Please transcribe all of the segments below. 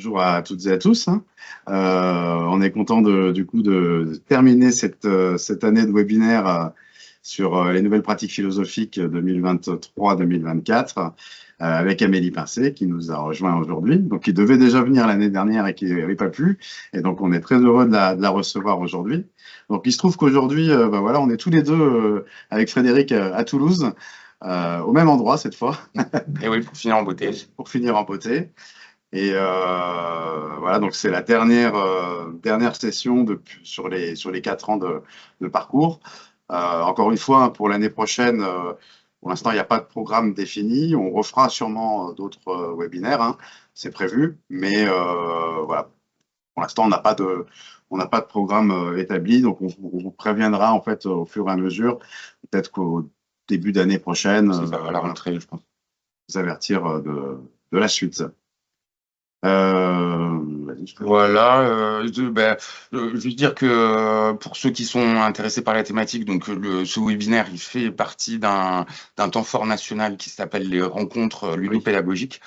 Bonjour à toutes et à tous, hein. On est content du coup de terminer cette année de webinaire sur les nouvelles pratiques philosophiques 2023-2024 avec Amélie Pincé qui nous a rejoint aujourd'hui, donc qui devait déjà venir l'année dernière et qui n'avait pas pu. Et donc on est très heureux de la recevoir aujourd'hui. Donc il se trouve qu'aujourd'hui, voilà, on est tous les deux avec Frédéric à Toulouse, au même endroit cette fois. Et oui, pour finir en beauté. Pour finir en beauté. Et voilà, donc c'est la dernière session sur les 4 ans de parcours. Encore une fois, hein, pour l'année prochaine, pour l'instant, il n'y a pas de programme défini. On refera sûrement d'autres webinaires, hein, c'est prévu. Mais voilà, pour l'instant, on n'a pas de programme établi. Donc, on vous préviendra en fait au fur et à mesure. Peut-être qu'au début d'année prochaine, C'est ça, à la rentrée, je pense. vous avertir de la suite. Voilà, je veux dire que pour ceux qui sont intéressés par la thématique, donc ce webinaire, il fait partie d'un temps fort national qui s'appelle les rencontres ludopédagogiques.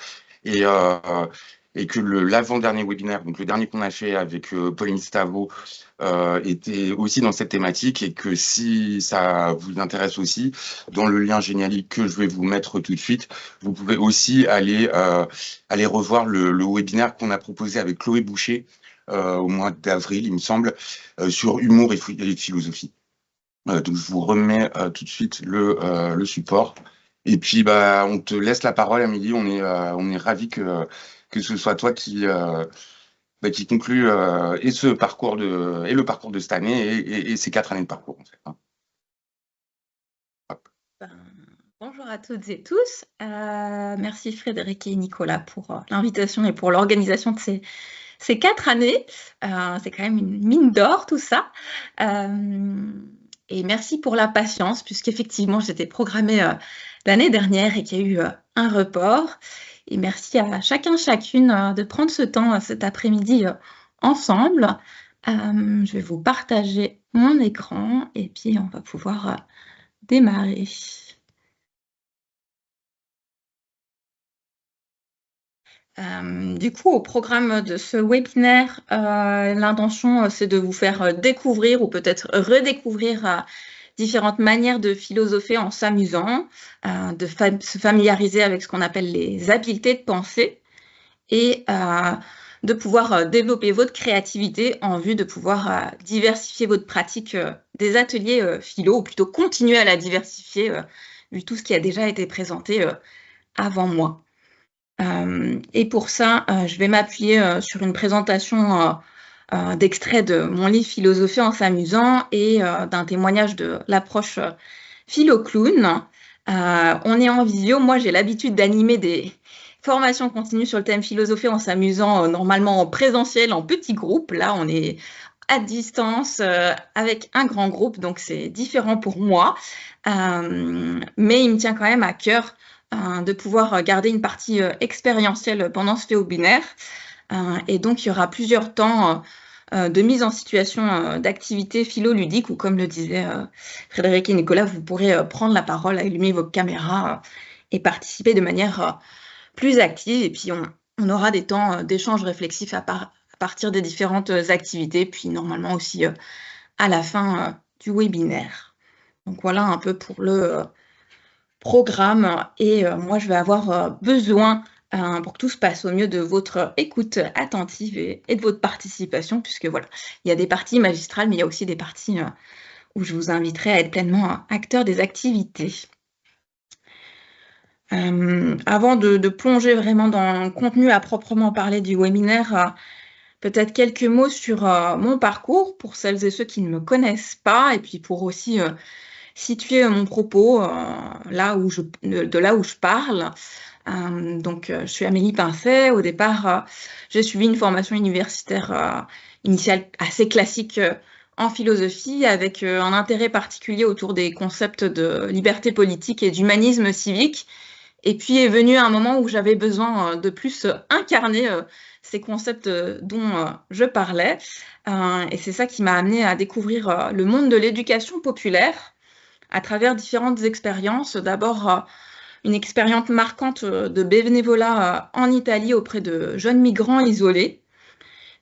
Et que l'avant-dernier webinaire, donc le dernier qu'on a fait avec Pauline Stavo, était aussi dans cette thématique, et que si ça vous intéresse aussi, dans le lien génialique que je vais vous mettre tout de suite, vous pouvez aussi aller revoir le webinaire qu'on a proposé avec Chloé Boucher au mois d'avril, il me semble, sur humour et philosophie. Donc je vous remets tout de suite le support. Et puis on te laisse la parole, Amélie. On est ravis que ce soit toi qui conclut et le parcours de cette année et ces 4 années de parcours, en fait, hein. Bonjour à toutes et tous. Merci Frédéric et Nicolas pour l'invitation et pour l'organisation de ces 4 années. C'est quand même une mine d'or tout ça. Et merci pour la patience, puisqu'effectivement j'étais programmée l'année dernière et qu'il y a eu un report. Et merci à chacune de prendre ce temps cet après-midi ensemble. Je vais vous partager mon écran et puis on va pouvoir démarrer. Du coup, au programme de ce webinaire, l'intention, c'est de vous faire découvrir ou peut-être redécouvrir différentes manières de philosopher en s'amusant, de se familiariser avec ce qu'on appelle les habiletés de pensée et de pouvoir développer votre créativité en vue de pouvoir diversifier votre pratique des ateliers philo, ou plutôt continuer à la diversifier vu tout ce qui a déjà été présenté avant moi. Et pour ça, je vais m'appuyer sur une présentation d'extrait de mon livre Philosopher en s'amusant et d'un témoignage de l'approche philo-clown. On est en visio. Moi, j'ai l'habitude d'animer des formations continues sur le thème Philosopher en s'amusant, normalement en présentiel, en petits groupes. Là, on est à distance avec un grand groupe, donc c'est différent pour moi. Mais il me tient quand même à cœur de pouvoir garder une partie expérientielle pendant ce webinaire. Et donc, il y aura plusieurs temps de mise en situation d'activité philoludique, où, comme le disaient Frédéric et Nicolas, vous pourrez prendre la parole, allumer vos caméras et participer de manière plus active. Et puis, on aura des temps d'échange réflexif à partir des différentes activités, puis normalement aussi à la fin du webinaire. Donc, voilà un peu pour le programme, et moi je vais avoir besoin pour que tout se passe au mieux de votre écoute attentive et de votre participation, puisque voilà, il y a des parties magistrales, mais il y a aussi des parties où je vous inviterai à être pleinement acteur des activités. Avant de plonger vraiment dans le contenu à proprement parler du webinaire, peut-être quelques mots sur mon parcours pour celles et ceux qui ne me connaissent pas, et puis pour aussi situer mon propos de là où je parle. Donc, je suis Amélie Pincé. Au départ, j'ai suivi une formation universitaire initiale assez classique en philosophie, avec un intérêt particulier autour des concepts de liberté politique et d'humanisme civique. Et puis est venu un moment où j'avais besoin de plus incarner ces concepts dont je parlais. Et c'est ça qui m'a amenée à découvrir le monde de l'éducation populaire à travers différentes expériences. D'abord, une expérience marquante de bénévolat en Italie auprès de jeunes migrants isolés,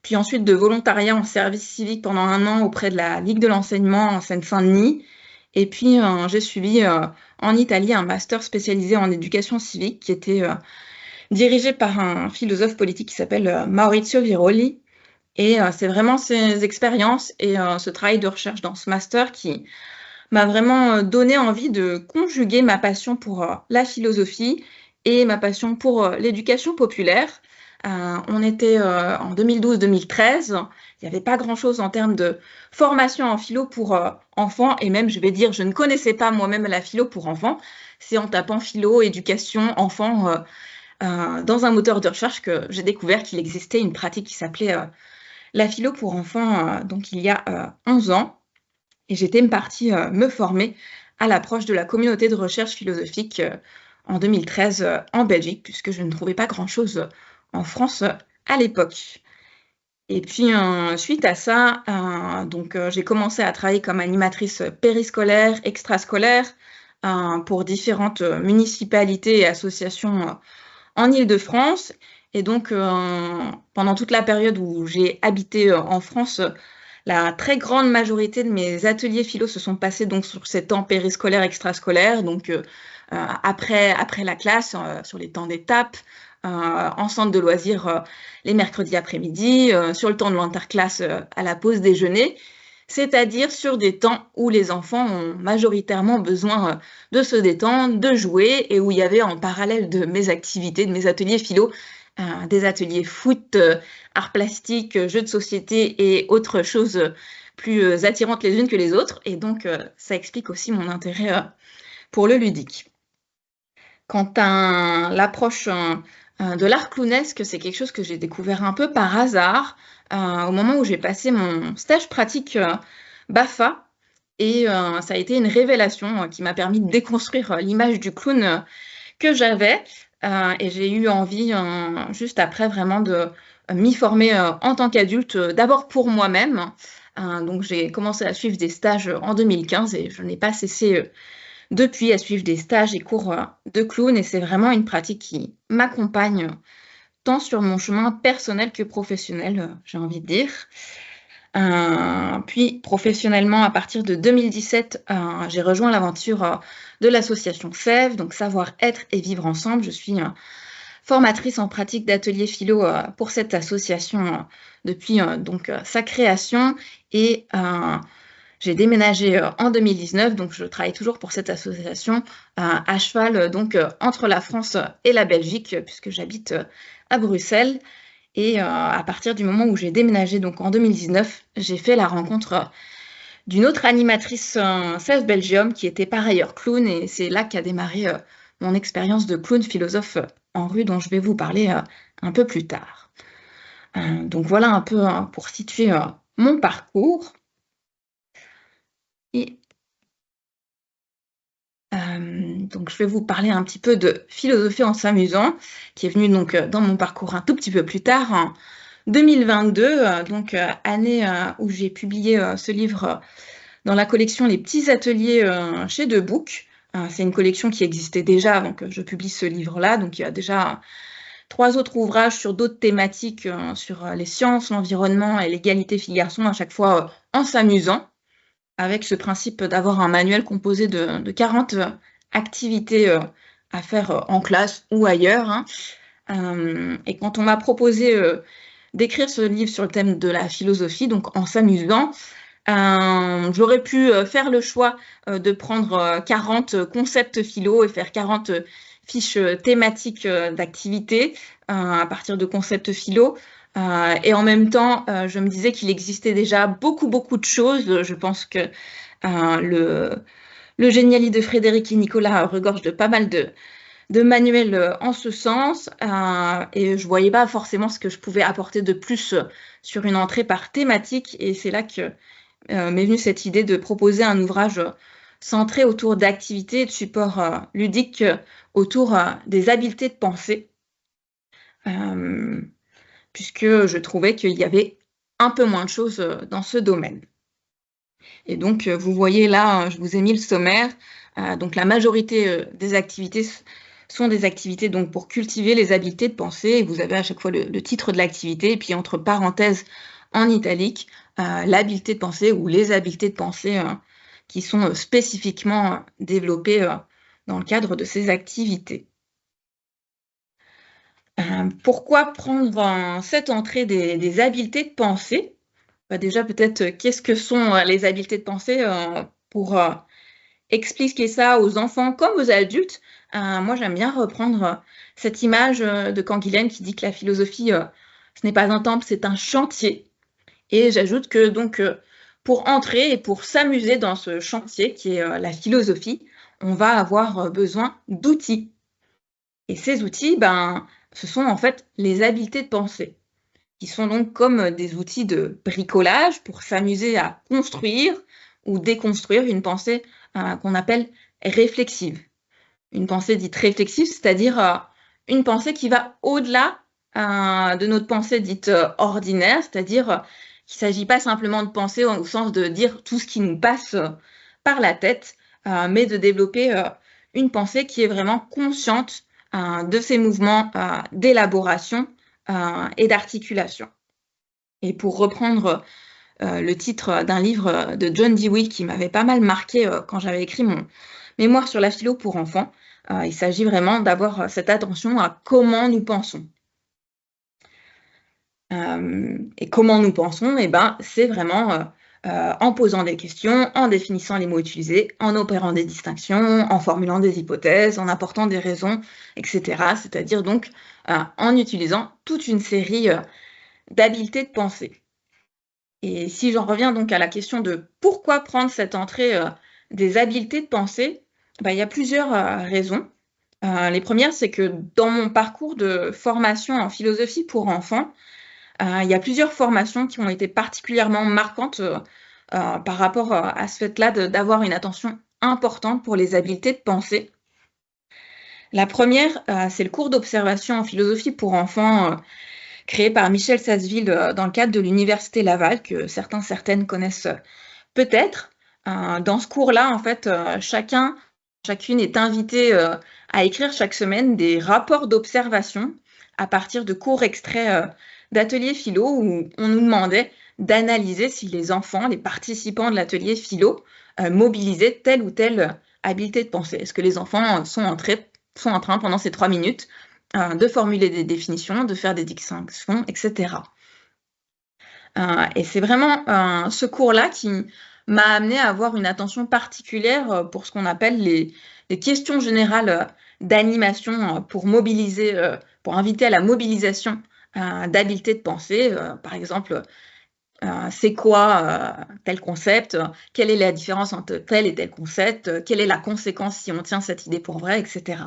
puis ensuite de volontariat en service civique pendant 1 an auprès de la Ligue de l'enseignement en Seine-Saint-Denis. Et puis, j'ai suivi en Italie un master spécialisé en éducation civique qui était dirigé par un philosophe politique qui s'appelle Maurizio Viroli. Et c'est vraiment ces expériences et ce travail de recherche dans ce master qui m'a vraiment donné envie de conjuguer ma passion pour la philosophie et ma passion pour l'éducation populaire. On était en 2012-2013, il n'y avait pas grand-chose en termes de formation en philo pour enfants, et même, je vais dire, je ne connaissais pas moi-même la philo pour enfants. C'est en tapant philo, éducation, enfants, dans un moteur de recherche que j'ai découvert qu'il existait une pratique qui s'appelait la philo pour enfants, donc il y a 11 ans. Et j'étais partie me former à l'approche de la communauté de recherche philosophique en 2013 en Belgique, puisque je ne trouvais pas grand-chose en France à l'époque. Et puis, suite à ça, j'ai commencé à travailler comme animatrice périscolaire, extrascolaire, pour différentes municipalités et associations en Île-de-France. Et donc, pendant toute la période où j'ai habité en France, la très grande majorité de mes ateliers philo se sont passés donc sur ces temps périscolaires, extrascolaires, donc après la classe, sur les temps d'étape, en centre de loisirs les mercredis après-midi, sur le temps de l'interclasse à la pause déjeuner, c'est-à-dire sur des temps où les enfants ont majoritairement besoin de se détendre, de jouer, et où il y avait en parallèle de mes activités, de mes ateliers philo, des ateliers foot, arts plastiques, jeux de société et autres choses plus attirantes les unes que les autres. Et donc, ça explique aussi mon intérêt pour le ludique. Quant à l'approche de l'art clownesque, c'est quelque chose que j'ai découvert un peu par hasard au moment où j'ai passé mon stage pratique BAFA. Et ça a été une révélation qui m'a permis de déconstruire l'image du clown que j'avais. Et j'ai eu envie, juste après, vraiment de m'y former en tant qu'adulte, d'abord pour moi-même. Donc j'ai commencé à suivre des stages en 2015 et je n'ai pas cessé depuis à suivre des stages et cours de clown. Et c'est vraiment une pratique qui m'accompagne tant sur mon chemin personnel que professionnel, j'ai envie de dire. Puis professionnellement, à partir de 2017, j'ai rejoint l'aventure de l'association FEV, donc Savoir-être et vivre ensemble. Je suis formatrice en pratique d'ateliers philo pour cette association depuis donc sa création, et j'ai déménagé en 2019, donc je travaille toujours pour cette association à cheval donc entre la France et la Belgique, puisque j'habite à Bruxelles. Et à partir du moment où j'ai déménagé, donc en 2019, j'ai fait la rencontre d'une autre animatrice Save Belgium qui était par ailleurs clown, et c'est là qu'a démarré mon expérience de clown philosophe en rue, dont je vais vous parler un peu plus tard. Donc voilà un peu pour situer mon parcours. Et donc je vais vous parler un petit peu de philosophie en s'amusant, qui est venue donc dans mon parcours un tout petit peu plus tard, en 2022, donc année où j'ai publié ce livre dans la collection Les petits ateliers chez Debook. C'est une collection qui existait déjà, donc je publie ce livre-là. Donc il y a déjà 3 autres ouvrages sur d'autres thématiques, sur les sciences, l'environnement et l'égalité filles-garçons, à chaque fois en s'amusant, avec ce principe d'avoir un manuel composé de 40 activités à faire en classe ou ailleurs. Et quand on m'a proposé d'écrire ce livre sur le thème de la philosophie, donc en s'amusant, j'aurais pu faire le choix de prendre 40 concepts philo et faire 40 fiches thématiques d'activités à partir de concepts philo. Et en même temps, je me disais qu'il existait déjà beaucoup de choses. Je pense que le Géniali de Frédéric et Nicolas regorge de pas mal de manuels en ce sens. Et je voyais pas forcément ce que je pouvais apporter de plus sur une entrée par thématique. Et c'est là que m'est venue cette idée de proposer un ouvrage centré autour d'activités et de supports ludiques autour des habiletés de pensée. Puisque je trouvais qu'il y avait un peu moins de choses dans ce domaine. Et donc, vous voyez là, je vous ai mis le sommaire. Donc, la majorité des activités sont des activités donc pour cultiver les habiletés de pensée. Et vous avez à chaque fois le titre de l'activité, et puis entre parenthèses en italique, l'habileté de pensée ou les habiletés de pensée qui sont spécifiquement développées dans le cadre de ces activités. Pourquoi prendre cette entrée des habiletés de pensée? Déjà, peut-être, qu'est-ce que sont les habiletés de pensée pour expliquer ça aux enfants comme aux adultes. Moi, j'aime bien reprendre cette image de Canguilhem qui dit que la philosophie, ce n'est pas un temple, c'est un chantier. Et j'ajoute que donc, pour entrer et pour s'amuser dans ce chantier qui est la philosophie, on va avoir besoin d'outils. Et ces outils, ce sont en fait les habiletés de pensée, qui sont donc comme des outils de bricolage pour s'amuser à construire ou déconstruire une pensée qu'on appelle réflexive. Une pensée dite réflexive, c'est-à-dire une pensée qui va au-delà de notre pensée dite ordinaire, c'est-à-dire qu'il ne s'agit pas simplement de penser au sens de dire tout ce qui nous passe par la tête, mais de développer une pensée qui est vraiment consciente de ses mouvements d'élaboration et d'articulation. Et pour reprendre le titre d'un livre de John Dewey qui m'avait pas mal marqué quand j'avais écrit mon mémoire sur la philo pour enfants, il s'agit vraiment d'avoir cette attention à comment nous pensons. Et comment nous pensons, c'est vraiment en posant des questions, en définissant les mots utilisés, en opérant des distinctions, en formulant des hypothèses, en apportant des raisons, etc. C'est-à-dire donc en utilisant toute une série d'habiletés de pensée. Et si j'en reviens donc à la question de pourquoi prendre cette entrée des habiletés de pensée, il y a plusieurs raisons. Les premières, c'est que dans mon parcours de formation en philosophie pour enfants, il y a plusieurs formations qui ont été particulièrement marquantes par rapport à ce fait-là d'avoir une attention importante pour les habiletés de pensée. La première, c'est le cours d'observation en philosophie pour enfants créé par Michel Sasseville dans le cadre de l'Université Laval, que certaines connaissent peut-être. Dans ce cours-là, en fait, chacune est invitée à écrire chaque semaine des rapports d'observation à partir de courts extraits d'ateliers philo où on nous demandait d'analyser si les enfants, les participants de l'atelier philo, mobilisaient telle ou telle habileté de pensée. Est-ce que les enfants sont en train, pendant ces 3 minutes, de formuler des définitions, de faire des distinctions, etc. Et c'est vraiment ce cours-là qui m'a amené à avoir une attention particulière pour ce qu'on appelle les questions générales d'animation pour mobiliser, pour inviter à la mobilisation d'habiletés de pensée. Par exemple, c'est quoi tel concept? Quelle est la différence entre tel et tel concept? Quelle est la conséquence si on tient cette idée pour vraie, etc.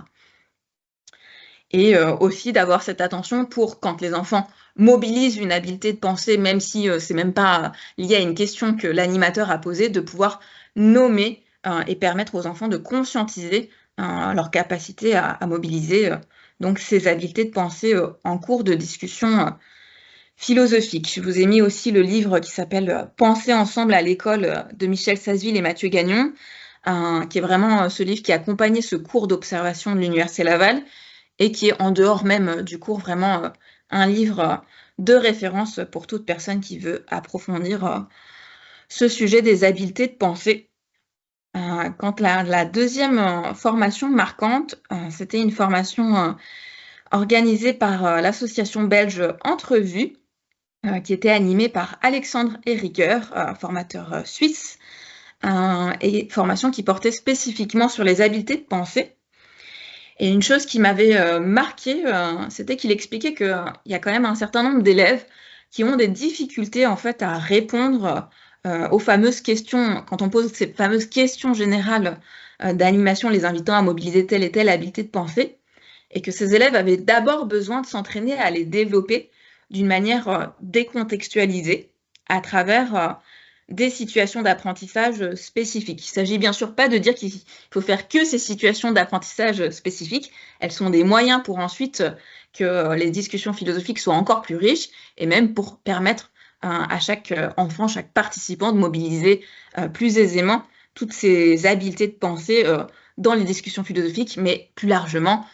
Et aussi d'avoir cette attention pour quand les enfants mobilisent une habileté de pensée, même si c'est même pas lié à une question que l'animateur a posée, de pouvoir nommer et permettre aux enfants de conscientiser leur capacité à mobiliser donc ces habiletés de pensée en cours de discussion philosophique. Je vous ai mis aussi le livre qui s'appelle Penser ensemble à l'école de Michel Sasseville et Mathieu Gagnon, qui est vraiment ce livre qui accompagnait ce cours d'observation de l'Université Laval, et qui est en dehors même du cours vraiment un livre de référence pour toute personne qui veut approfondir ce sujet des habiletés de pensée. Quant à la deuxième formation marquante, c'était une formation organisée par l'association belge Entrevue, qui était animée par Alexandre Hériger, formateur suisse, et formation qui portait spécifiquement sur les habiletés de pensée. Et une chose qui m'avait marquée, c'était qu'il expliquait qu'il y a quand même un certain nombre d'élèves qui ont des difficultés en fait à répondre aux fameuses questions, quand on pose ces fameuses questions générales d'animation, les invitant à mobiliser telle et telle habileté de pensée, et que ces élèves avaient d'abord besoin de s'entraîner à les développer d'une manière décontextualisée à travers des situations d'apprentissage spécifiques. Il ne s'agit bien sûr pas de dire qu'il faut faire que ces situations d'apprentissage spécifiques. Elles sont des moyens pour ensuite que les discussions philosophiques soient encore plus riches et même pour permettre à chaque enfant, chaque participant de mobiliser plus aisément toutes ces habiletés de pensée dans les discussions philosophiques, mais plus largement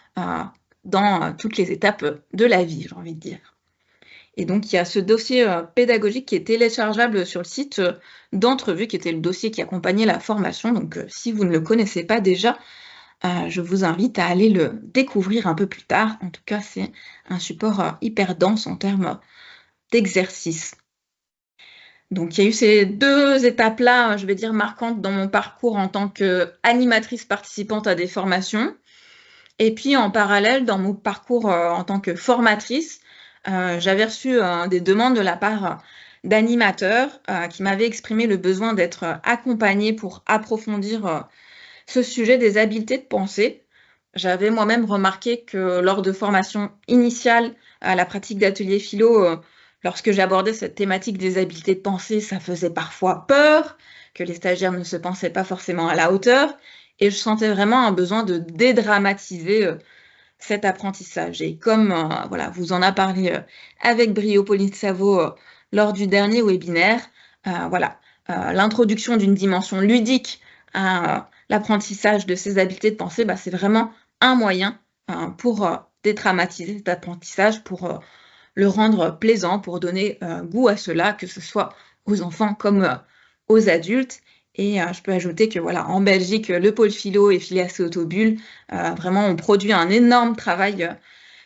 dans toutes les étapes de la vie, j'ai envie de dire. Et donc, il y a ce dossier pédagogique qui est téléchargeable sur le site d'Entrevue, qui était le dossier qui accompagnait la formation. Donc, si vous ne le connaissez pas déjà, je vous invite à aller le découvrir un peu plus tard. En tout cas, c'est un support hyper dense en termes d'exercice. Donc, il y a eu ces 2 étapes-là, je vais dire, marquantes dans mon parcours en tant qu'animatrice participante à des formations. Et puis, en parallèle, dans mon parcours en tant que formatrice, j'avais reçu des demandes de la part d'animateurs qui m'avaient exprimé le besoin d'être accompagnée pour approfondir ce sujet des habiletés de pensée. J'avais moi-même remarqué que lors de formations initiales à la pratique d'ateliers philo, lorsque j'abordais cette thématique des habiletés de pensée, ça faisait parfois peur, que les stagiaires ne se pensaient pas forcément à la hauteur, et je sentais vraiment un besoin de dédramatiser cet apprentissage. Et comme voilà, vous en a parlé avec brio Pauline Savot lors du dernier webinaire, voilà, l'introduction d'une dimension ludique à l'apprentissage de ces habiletés de pensée, c'est vraiment un moyen pour dédramatiser cet apprentissage, pour le rendre plaisant, pour donner goût à cela, que ce soit aux enfants comme aux adultes. Et je peux ajouter que voilà, en Belgique, le pôle philo et Filias Autobulle, vraiment, on produit un énorme travail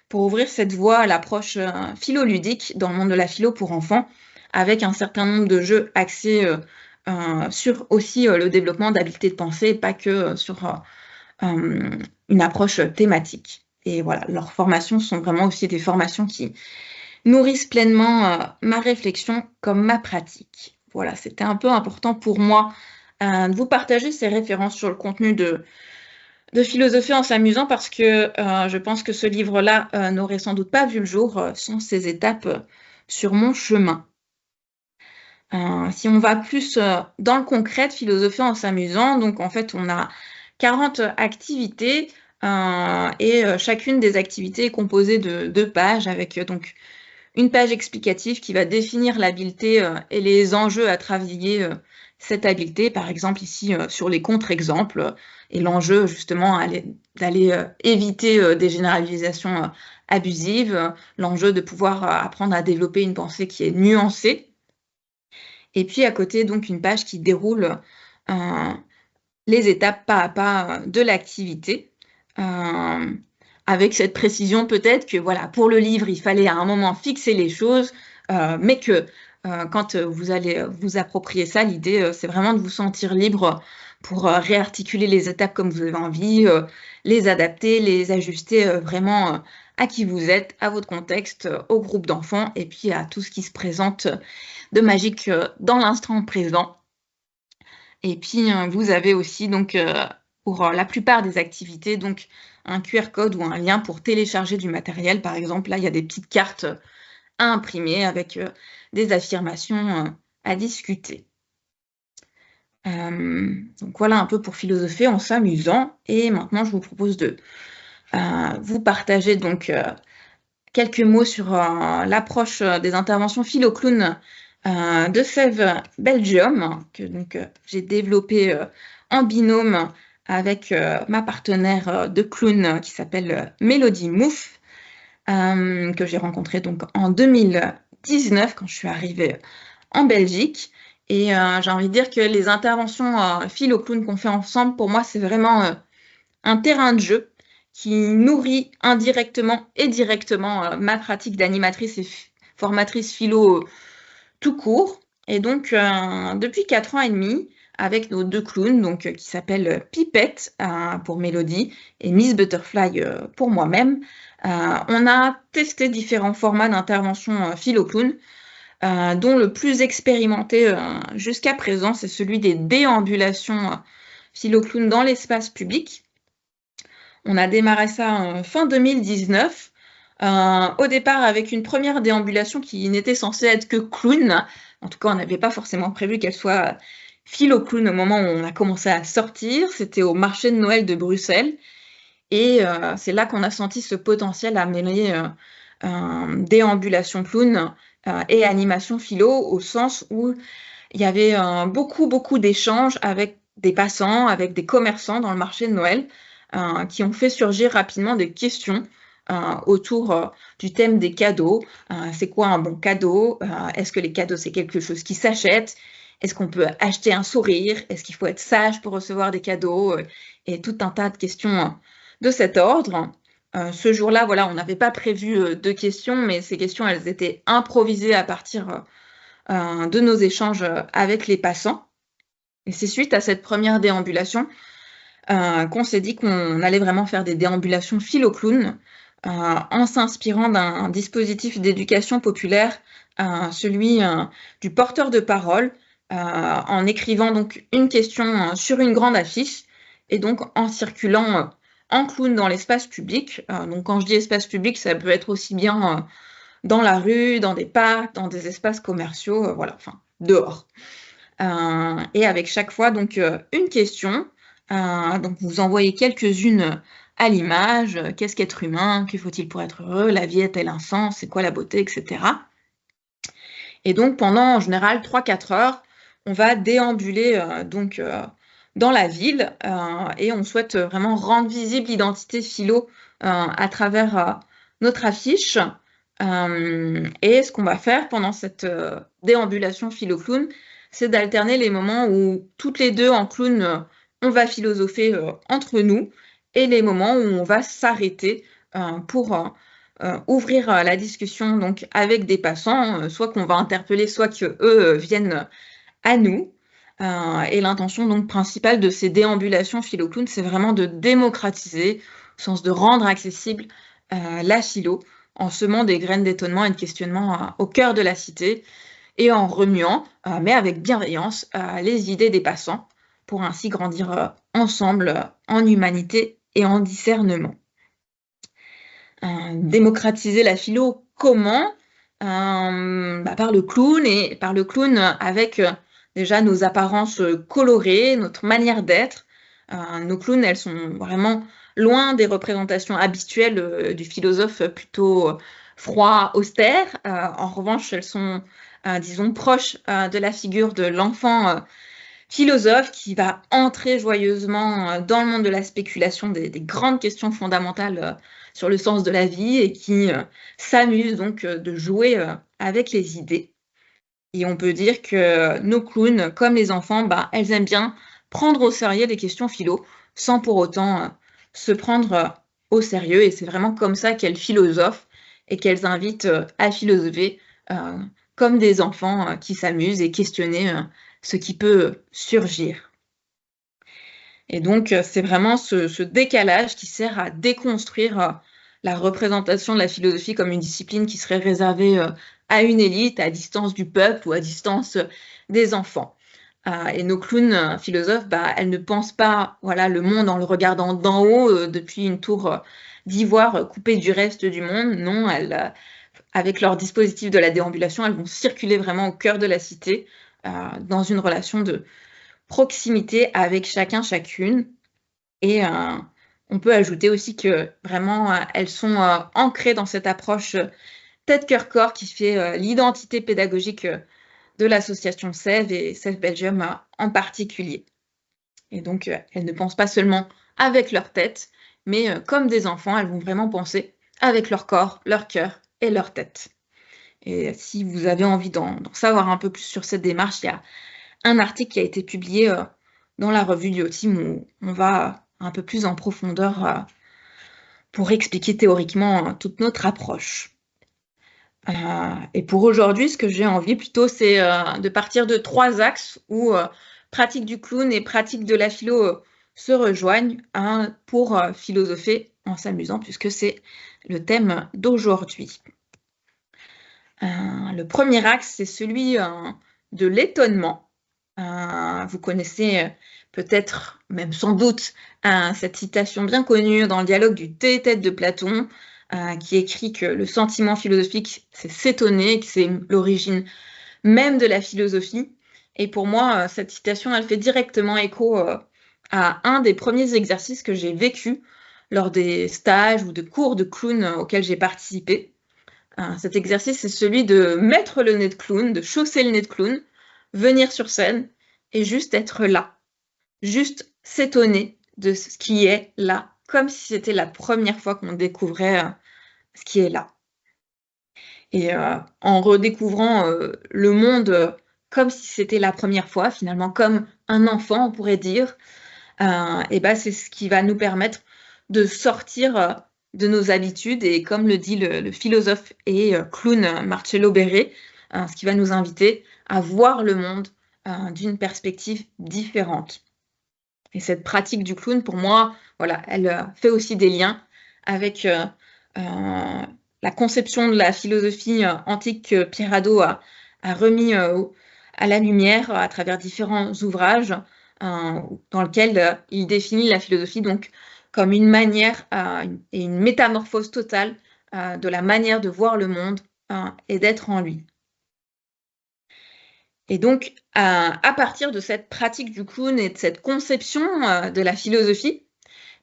pour ouvrir cette voie à l'approche philoludique dans le monde de la philo pour enfants, avec un certain nombre de jeux axés sur aussi le développement d'habiletés de pensée, pas que sur une approche thématique. Et voilà, leurs formations sont vraiment aussi des formations qui nourrissent pleinement ma réflexion comme ma pratique. Voilà, c'était un peu important pour moi de vous partager ces références sur le contenu de philosopher en s'amusant, parce que je pense que ce livre-là n'aurait sans doute pas vu le jour sans ces étapes sur mon chemin. Si on va plus dans le concret de philosopher en s'amusant, donc en fait on a 40 activités et chacune des activités est composée de 2 pages avec donc une page explicative qui va définir l'habileté et les enjeux à travailler cette habileté, par exemple ici sur les contre-exemples, et l'enjeu justement d'aller éviter des généralisations abusives, l'enjeu de pouvoir apprendre à développer une pensée qui est nuancée. Et puis à côté, donc une page qui déroule les étapes pas à pas de l'activité, avec cette précision peut-être que voilà, pour le livre, il fallait à un moment fixer les choses, mais que quand vous allez vous approprier ça, l'idée, c'est vraiment de vous sentir libre pour réarticuler les étapes comme vous avez envie, les adapter, les ajuster vraiment à qui vous êtes, à votre contexte, au groupe d'enfants, et puis à tout ce qui se présente de magique dans l'instant présent. Et puis, vous avez aussi, donc, pour la plupart des activités, donc, un QR code ou un lien pour télécharger du matériel. Par exemple, là, il y a des petites cartes à imprimer avec des affirmations à discuter. Donc, voilà un peu pour philosopher en s'amusant. Et maintenant, je vous propose de vous partager donc quelques mots sur l'approche des interventions philo-clown de Save Belgium, que donc j'ai développé en binôme avec ma partenaire de clown qui s'appelle Mélodie Mouffe, que j'ai rencontrée donc en 2019 quand je suis arrivée en Belgique. Et j'ai envie de dire que les interventions philo-clown qu'on fait ensemble, pour moi, c'est vraiment un terrain de jeu qui nourrit indirectement et directement ma pratique d'animatrice et formatrice philo tout court. Et donc, depuis 4 ans et demi, avec nos 2 clowns, donc, qui s'appellent Pipette pour Mélodie et Miss Butterfly pour moi-même, on a testé différents formats d'intervention philo-clown, dont le plus expérimenté jusqu'à présent, c'est celui des déambulations philo-clown dans l'espace public. On a démarré ça fin 2019, au départ avec une première déambulation qui n'était censée être que clown. En tout cas, on n'avait pas forcément prévu qu'elle soit philo-clown au moment où on a commencé à sortir. C'était au marché de Noël de Bruxelles. Et c'est là qu'on a senti ce potentiel à mêler déambulation clown et animation philo, au sens où il y avait beaucoup d'échanges avec des passants, avec des commerçants dans le marché de Noël, qui ont fait surgir rapidement des questions autour du thème des cadeaux. C'est quoi un bon cadeau? Est-ce que les cadeaux, c'est quelque chose qui s'achète? Est-ce qu'on peut acheter un sourire? Est-ce qu'il faut être sage pour recevoir des cadeaux? Et tout un tas de questions de cet ordre. Ce jour-là, voilà, on n'avait pas prévu de questions, mais ces questions, elles étaient improvisées à partir de nos échanges avec les passants. Et c'est suite à cette première déambulation qu'on s'est dit qu'on allait vraiment faire des déambulations philo-clown en s'inspirant d'un dispositif d'éducation populaire, celui du porteur de parole, en écrivant donc une question sur une grande affiche et donc en circulant en clown dans l'espace public. Donc quand je dis espace public, ça peut être aussi bien dans la rue, dans des parcs, dans des espaces commerciaux, voilà, enfin dehors. Et avec chaque fois donc une question. Donc vous envoyez quelques-unes à l'image. Qu'est-ce qu'être humain? Que faut-il pour être heureux? La vie est-elle un sens? C'est quoi la beauté? Etc. Et donc pendant en général 3-4 heures, on va déambuler dans la ville et on souhaite vraiment rendre visible l'identité philo à travers notre affiche. Et ce qu'on va faire pendant cette déambulation philo-clown, c'est d'alterner les moments où toutes les deux en clown, on va philosopher entre nous et les moments où on va s'arrêter pour ouvrir la discussion donc avec des passants, soit qu'on va interpeller, soit qu'eux viennent à nous. Et l'intention donc principale de ces déambulations philo-clown, c'est vraiment de démocratiser, au sens de rendre accessible la philo, en semant des graines d'étonnement et de questionnement au cœur de la cité et en remuant, mais avec bienveillance, les idées des passants pour ainsi grandir ensemble en humanité et en discernement. Démocratiser la philo, comment? Par le clown et par le clown avec déjà nos apparences colorées, notre manière d'être. Nos clowns, elles sont vraiment loin des représentations habituelles du philosophe plutôt froid, austère. En revanche, elles sont, disons, proches de la figure de l'enfant philosophe qui va entrer joyeusement dans le monde de la spéculation des grandes questions fondamentales sur le sens de la vie et qui s'amuse donc de jouer avec les idées. Et on peut dire que nos clowns, comme les enfants, elles aiment bien prendre au sérieux les questions philo sans pour autant se prendre au sérieux. Et c'est vraiment comme ça qu'elles philosophent et qu'elles invitent à philosopher comme des enfants qui s'amusent et questionner ce qui peut surgir. Et donc, c'est vraiment ce décalage qui sert à déconstruire la représentation de la philosophie comme une discipline qui serait réservée à une élite, à distance du peuple ou à distance des enfants. Et nos clowns philosophes, elles ne pensent pas le monde en le regardant d'en haut depuis une tour d'ivoire coupée du reste du monde. Non, elles, avec leur dispositif de la déambulation, elles vont circuler vraiment au cœur de la cité dans une relation de proximité avec chacun, chacune. Et on peut ajouter aussi que vraiment, elles sont ancrées dans cette approche tête, cœur, corps qui fait l'identité pédagogique de l'association SEV et SEV Belgium en particulier. Et donc, elles ne pensent pas seulement avec leur tête, mais comme des enfants, elles vont vraiment penser avec leur corps, leur cœur et leur tête. Et si vous avez envie d'en savoir un peu plus sur cette démarche, il y a un article qui a été publié dans la revue Diotim où on va un peu plus en profondeur pour expliquer théoriquement toute notre approche. Et pour aujourd'hui, ce que j'ai envie plutôt, c'est de partir de 3 axes où pratique du clown et pratique de la philo se rejoignent pour philosopher en s'amusant, puisque c'est le thème d'aujourd'hui. Le premier axe, c'est celui de l'étonnement. Vous connaissez peut-être, même sans doute, cette citation bien connue dans le dialogue du Tête de Platon, qui écrit que le sentiment philosophique, c'est s'étonner, que c'est l'origine même de la philosophie. Et pour moi, cette citation, elle fait directement écho à un des premiers exercices que j'ai vécu lors des stages ou de cours de clown auxquels j'ai participé. Cet exercice, c'est celui de mettre le nez de clown, de chausser le nez de clown, venir sur scène et juste être là. juste s'étonner de ce qui est là, comme si c'était la première fois qu'on découvrait ce qui est là. Et en redécouvrant le monde comme si c'était la première fois, finalement, comme un enfant, on pourrait dire, et ben, c'est ce qui va nous permettre de sortir de nos habitudes et comme le dit le philosophe et clown Marcello Berre, ce qui va nous inviter à voir le monde d'une perspective différente. Et cette pratique du clown, pour moi, voilà, elle fait aussi des liens avec la conception de la philosophie antique que Pierre Hadot a remis à la lumière à travers différents ouvrages dans lesquels il définit la philosophie donc comme une manière et une métamorphose totale de la manière de voir le monde et d'être en lui. Et donc, à partir de cette pratique du clown et de cette conception de la philosophie,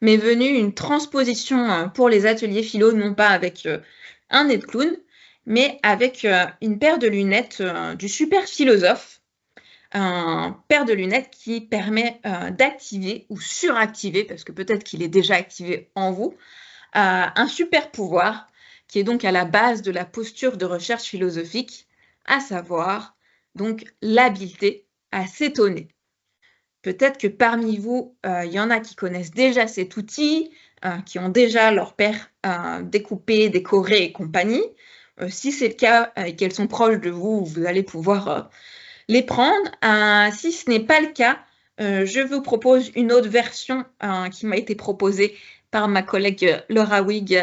m'est venue une transposition pour les ateliers philo, non pas avec un nez de clown, mais avec une paire de lunettes du super philosophe, un paire de lunettes qui permet d'activer ou suractiver, parce que peut-être qu'il est déjà activé en vous, un super pouvoir qui est donc à la base de la posture de recherche philosophique, à savoir donc l'habileté à s'étonner. Peut-être que parmi vous, il y en a qui connaissent déjà cet outil, qui ont déjà leur père découpé, décoré et compagnie. Si c'est le cas et qu'elles sont proches de vous, vous allez pouvoir les prendre. Si ce n'est pas le cas, je vous propose une autre version qui m'a été proposée par ma collègue Laura Wig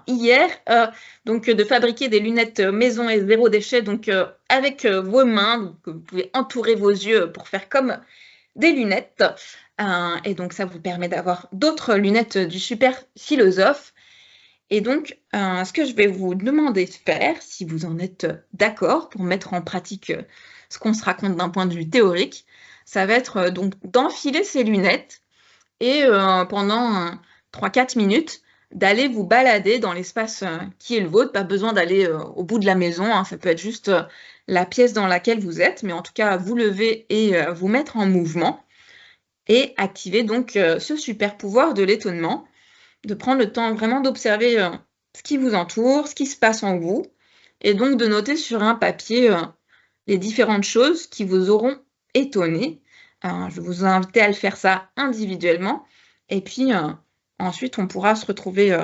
hier, donc de fabriquer des lunettes maison et zéro déchet, donc avec vos mains, donc vous pouvez entourer vos yeux pour faire comme des lunettes. Et donc, ça vous permet d'avoir d'autres lunettes du super philosophe. Et donc, ce que je vais vous demander de faire, si vous en êtes d'accord, pour mettre en pratique ce qu'on se raconte d'un point de vue théorique, ça va être donc d'enfiler ces lunettes et pendant 3-4 minutes, d'aller vous balader dans l'espace qui est le vôtre. Pas besoin d'aller au bout de la maison, hein, ça peut être juste la pièce dans laquelle vous êtes, mais en tout cas, vous lever et vous mettre en mouvement et activer donc ce super pouvoir de l'étonnement, de prendre le temps vraiment d'observer ce qui vous entoure, ce qui se passe en vous, et donc de noter sur un papier les différentes choses qui vous auront étonné. Je vous invite à le faire ça individuellement, et puis ensuite on pourra se retrouver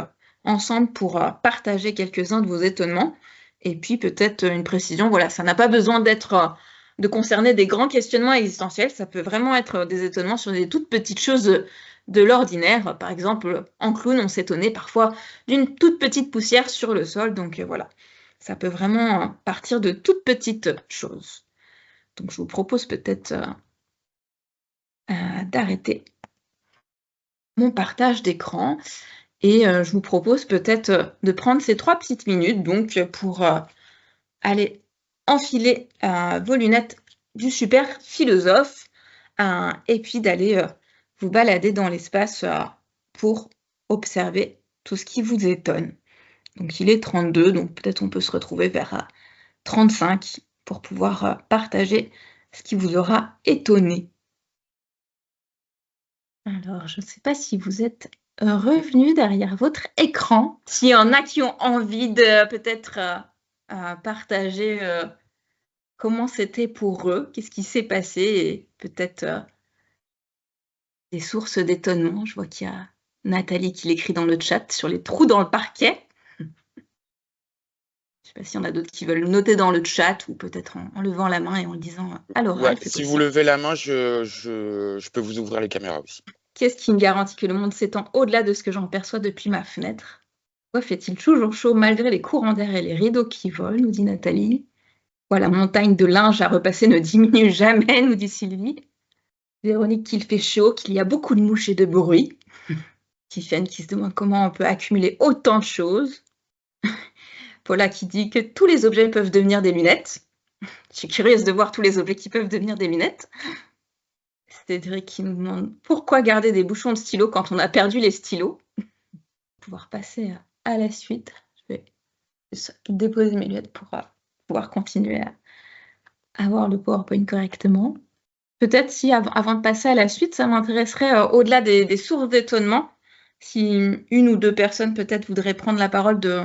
ensemble pour partager quelques-uns de vos étonnements, et puis peut-être une précision, voilà, ça n'a pas besoin d'être de concerner des grands questionnements existentiels, ça peut vraiment être des étonnements sur des toutes petites choses de l'ordinaire. Par exemple, en clown, on s'étonnait parfois d'une toute petite poussière sur le sol, donc voilà. Ça peut vraiment partir de toutes petites choses. Donc je vous propose peut-être d'arrêter mon partage d'écran et je vous propose peut-être de prendre ces 3 petites minutes donc pour aller enfiler vos lunettes du super philosophe et puis d'aller vous balader dans l'espace pour observer tout ce qui vous étonne. Donc il est 32, donc peut-être on peut se retrouver vers 35 pour pouvoir partager ce qui vous aura étonné. Alors, je ne sais pas si vous êtes revenu derrière votre écran, s'il y en a qui ont envie de peut-être partager comment c'était pour eux, qu'est-ce qui s'est passé et peut-être des sources d'étonnement. Je vois qu'il y a Nathalie qui l'écrit dans le chat sur les trous dans le parquet. Je ne sais pas s'il y en a d'autres qui veulent noter dans le chat ou peut-être en levant la main et en le disant à l'oral. Ouais, si vous levez la main, je peux vous ouvrir les caméras aussi. Qu'est-ce qui me garantit que le monde s'étend au-delà de ce que j'en perçois depuis ma fenêtre? Pourquoi fait-il toujours chaud malgré les courants d'air et les rideaux qui volent, nous dit Nathalie. Pourquoi la montagne de linge à repasser ne diminue jamais, nous dit Sylvie. Véronique qu'il fait chaud, qu'il y a beaucoup de mouches et de bruit. Tiffany qui se demande comment on peut accumuler autant de choses. Paula qui dit que tous les objets peuvent devenir des lunettes. Je suis curieuse de voir tous les objets qui peuvent devenir des lunettes. Cédric qui nous demande pourquoi garder des bouchons de stylo quand on a perdu les stylos. Pouvoir passer à la suite. Je vais déposer mes lunettes pour pouvoir continuer à avoir le PowerPoint correctement. peut-être si, avant de passer à la suite, ça m'intéresserait, au-delà des sources d'étonnement, si une ou deux personnes peut-être voudraient prendre la parole de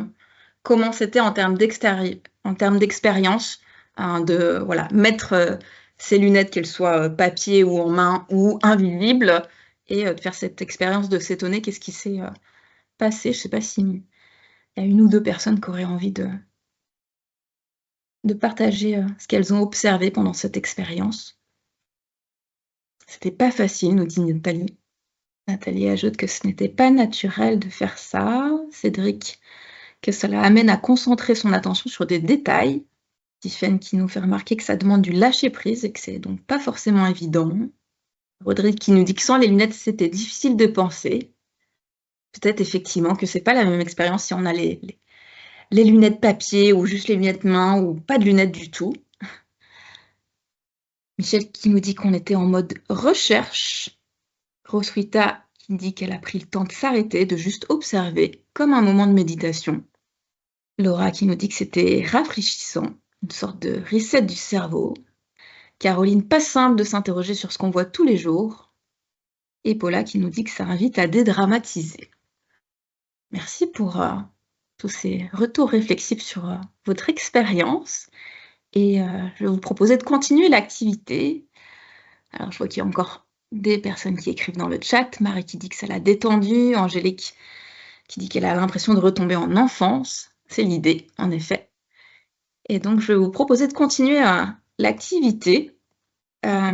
comment c'était en termes d'expérience, hein, de voilà, mettre ces lunettes, qu'elles soient papier ou en main ou invisibles, et de faire cette expérience de s'étonner, qu'est-ce qui s'est passé. Je ne sais pas s'il y a une ou deux personnes qui auraient envie de partager ce qu'elles ont observé pendant cette expérience. C'était pas facile, nous dit Nathalie. Nathalie ajoute que ce n'était pas naturel de faire ça. Cédric, que cela amène à concentrer son attention sur des détails. Tiffen qui nous fait remarquer que ça demande du lâcher-prise et que c'est donc pas forcément évident. Rodrigue qui nous dit que sans les lunettes, c'était difficile de penser. Peut-être effectivement que c'est pas la même expérience si on a les lunettes papier ou juste les lunettes main ou pas de lunettes du tout. Michel qui nous dit qu'on était en mode recherche. Roswitha qui dit qu'elle a pris le temps de s'arrêter, de juste observer, comme un moment de méditation. Laura qui nous dit que c'était rafraîchissant, une sorte de reset du cerveau. Caroline, pas simple de s'interroger sur ce qu'on voit tous les jours. Et Paula qui nous dit que ça invite à dédramatiser. Merci pour tous ces retours réflexifs sur votre expérience. Et je vais vous proposer de continuer l'activité. Alors, je vois qu'il y a encore des personnes qui écrivent dans le chat. Marie qui dit que ça l'a détendue. Angélique qui dit qu'elle a l'impression de retomber en enfance. C'est l'idée, en effet. Et donc, je vais vous proposer de continuer l'activité à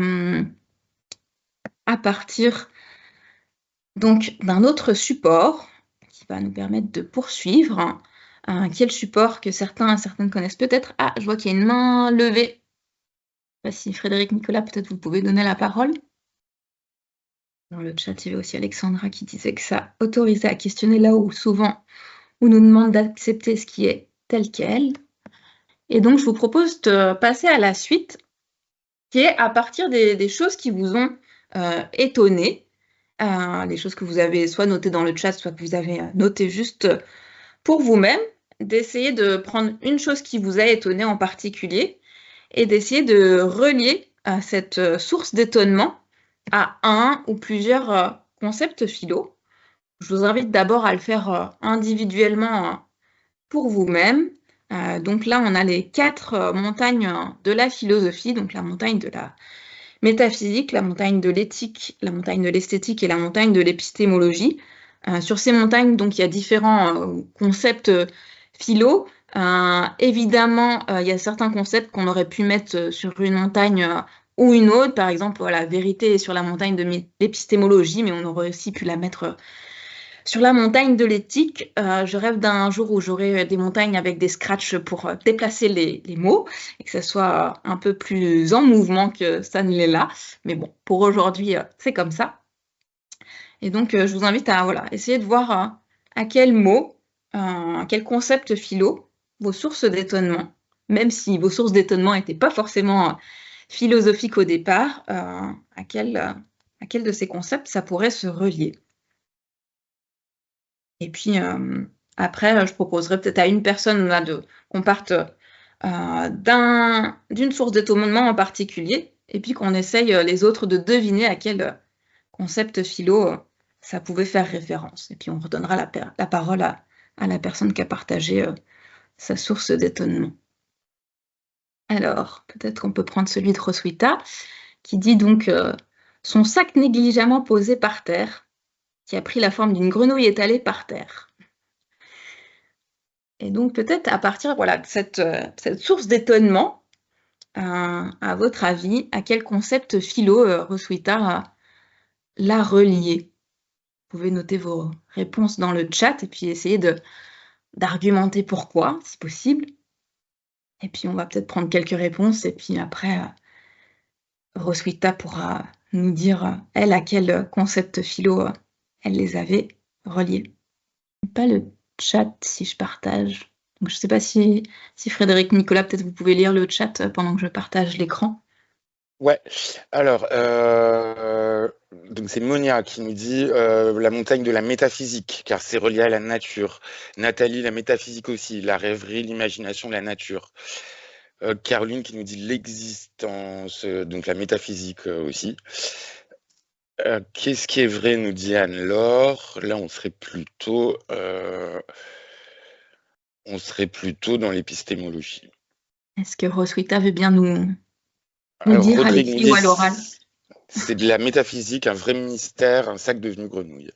partir donc d'un autre support qui va nous permettre de poursuivre. Quel support que certaines connaissent peut-être. Ah, je vois qu'il y a une main levée. Je ne sais pas si Frédéric, Nicolas, peut-être vous pouvez donner la parole. Dans le chat, il y avait aussi Alexandra qui disait que ça autorisait à questionner là où souvent on nous demande d'accepter ce qui est tel quel. Et donc, je vous propose de passer à la suite, qui est à partir des choses qui vous ont étonné, les choses que vous avez soit notées dans le chat, soit que vous avez notées juste pour vous-même, d'essayer de prendre une chose qui vous a étonné en particulier et d'essayer de relier cette source d'étonnement à un ou plusieurs concepts philo. Je vous invite d'abord à le faire individuellement pour vous-même. Donc là, on a les 4 montagnes de la philosophie, donc la montagne de la métaphysique, la montagne de l'éthique, la montagne de l'esthétique et la montagne de l'épistémologie. Sur ces montagnes, donc, il y a différents concepts philo. Évidemment, il y a certains concepts qu'on aurait pu mettre sur une montagne ou une autre. Par exemple, la vérité est sur la montagne de l'épistémologie, mais on aurait aussi pu la mettre sur la montagne de l'éthique. Je rêve d'un jour où j'aurai des montagnes avec des scratchs pour déplacer les mots et que ça soit un peu plus en mouvement que ça ne l'est là. Mais bon, pour aujourd'hui, c'est comme ça. Et donc, je vous invite à essayer de voir à quel mot, à quel concept philo, vos sources d'étonnement, même si vos sources d'étonnement n'étaient pas forcément philosophiques au départ, à quel de ces concepts ça pourrait se relier. Et puis, après, je proposerai peut-être à une personne qu'on parte d'une source d'étonnement en particulier, et puis qu'on essaye les autres de deviner à quel concept philo ça pouvait faire référence. Et puis on redonnera la parole à la personne qui a partagé sa source d'étonnement. Alors, peut-être qu'on peut prendre celui de Roswitha, qui dit donc son sac négligemment posé par terre, qui a pris la forme d'une grenouille étalée par terre. Et donc peut-être à partir de cette source d'étonnement, à votre avis, à quel concept philo Roswitha l'a relié? Vous pouvez noter vos réponses dans le chat et puis essayer d'argumenter pourquoi, si possible. Et puis on va peut-être prendre quelques réponses et puis après, Roswitha pourra nous dire, elle, à quel concept philo elle les avait reliés. Pas le chat si je partage. Donc, je ne sais pas si Frédéric, Nicolas, peut-être vous pouvez lire le chat pendant que je partage l'écran. Ouais, alors, donc c'est Monia qui nous dit la montagne de la métaphysique, car c'est relié à la nature. Nathalie, la métaphysique aussi, la rêverie, l'imagination, la nature. Caroline qui nous dit l'existence, donc la métaphysique aussi. Qu'est-ce qui est vrai, nous dit Anne-Laure. Là, on serait plutôt dans l'épistémologie. Est-ce que Roswitha veut bien nous Alors, dire à Rodrigue l'écrit nous ou à dit, l'oral? c'est de la métaphysique, un vrai mystère, un sac devenu grenouille.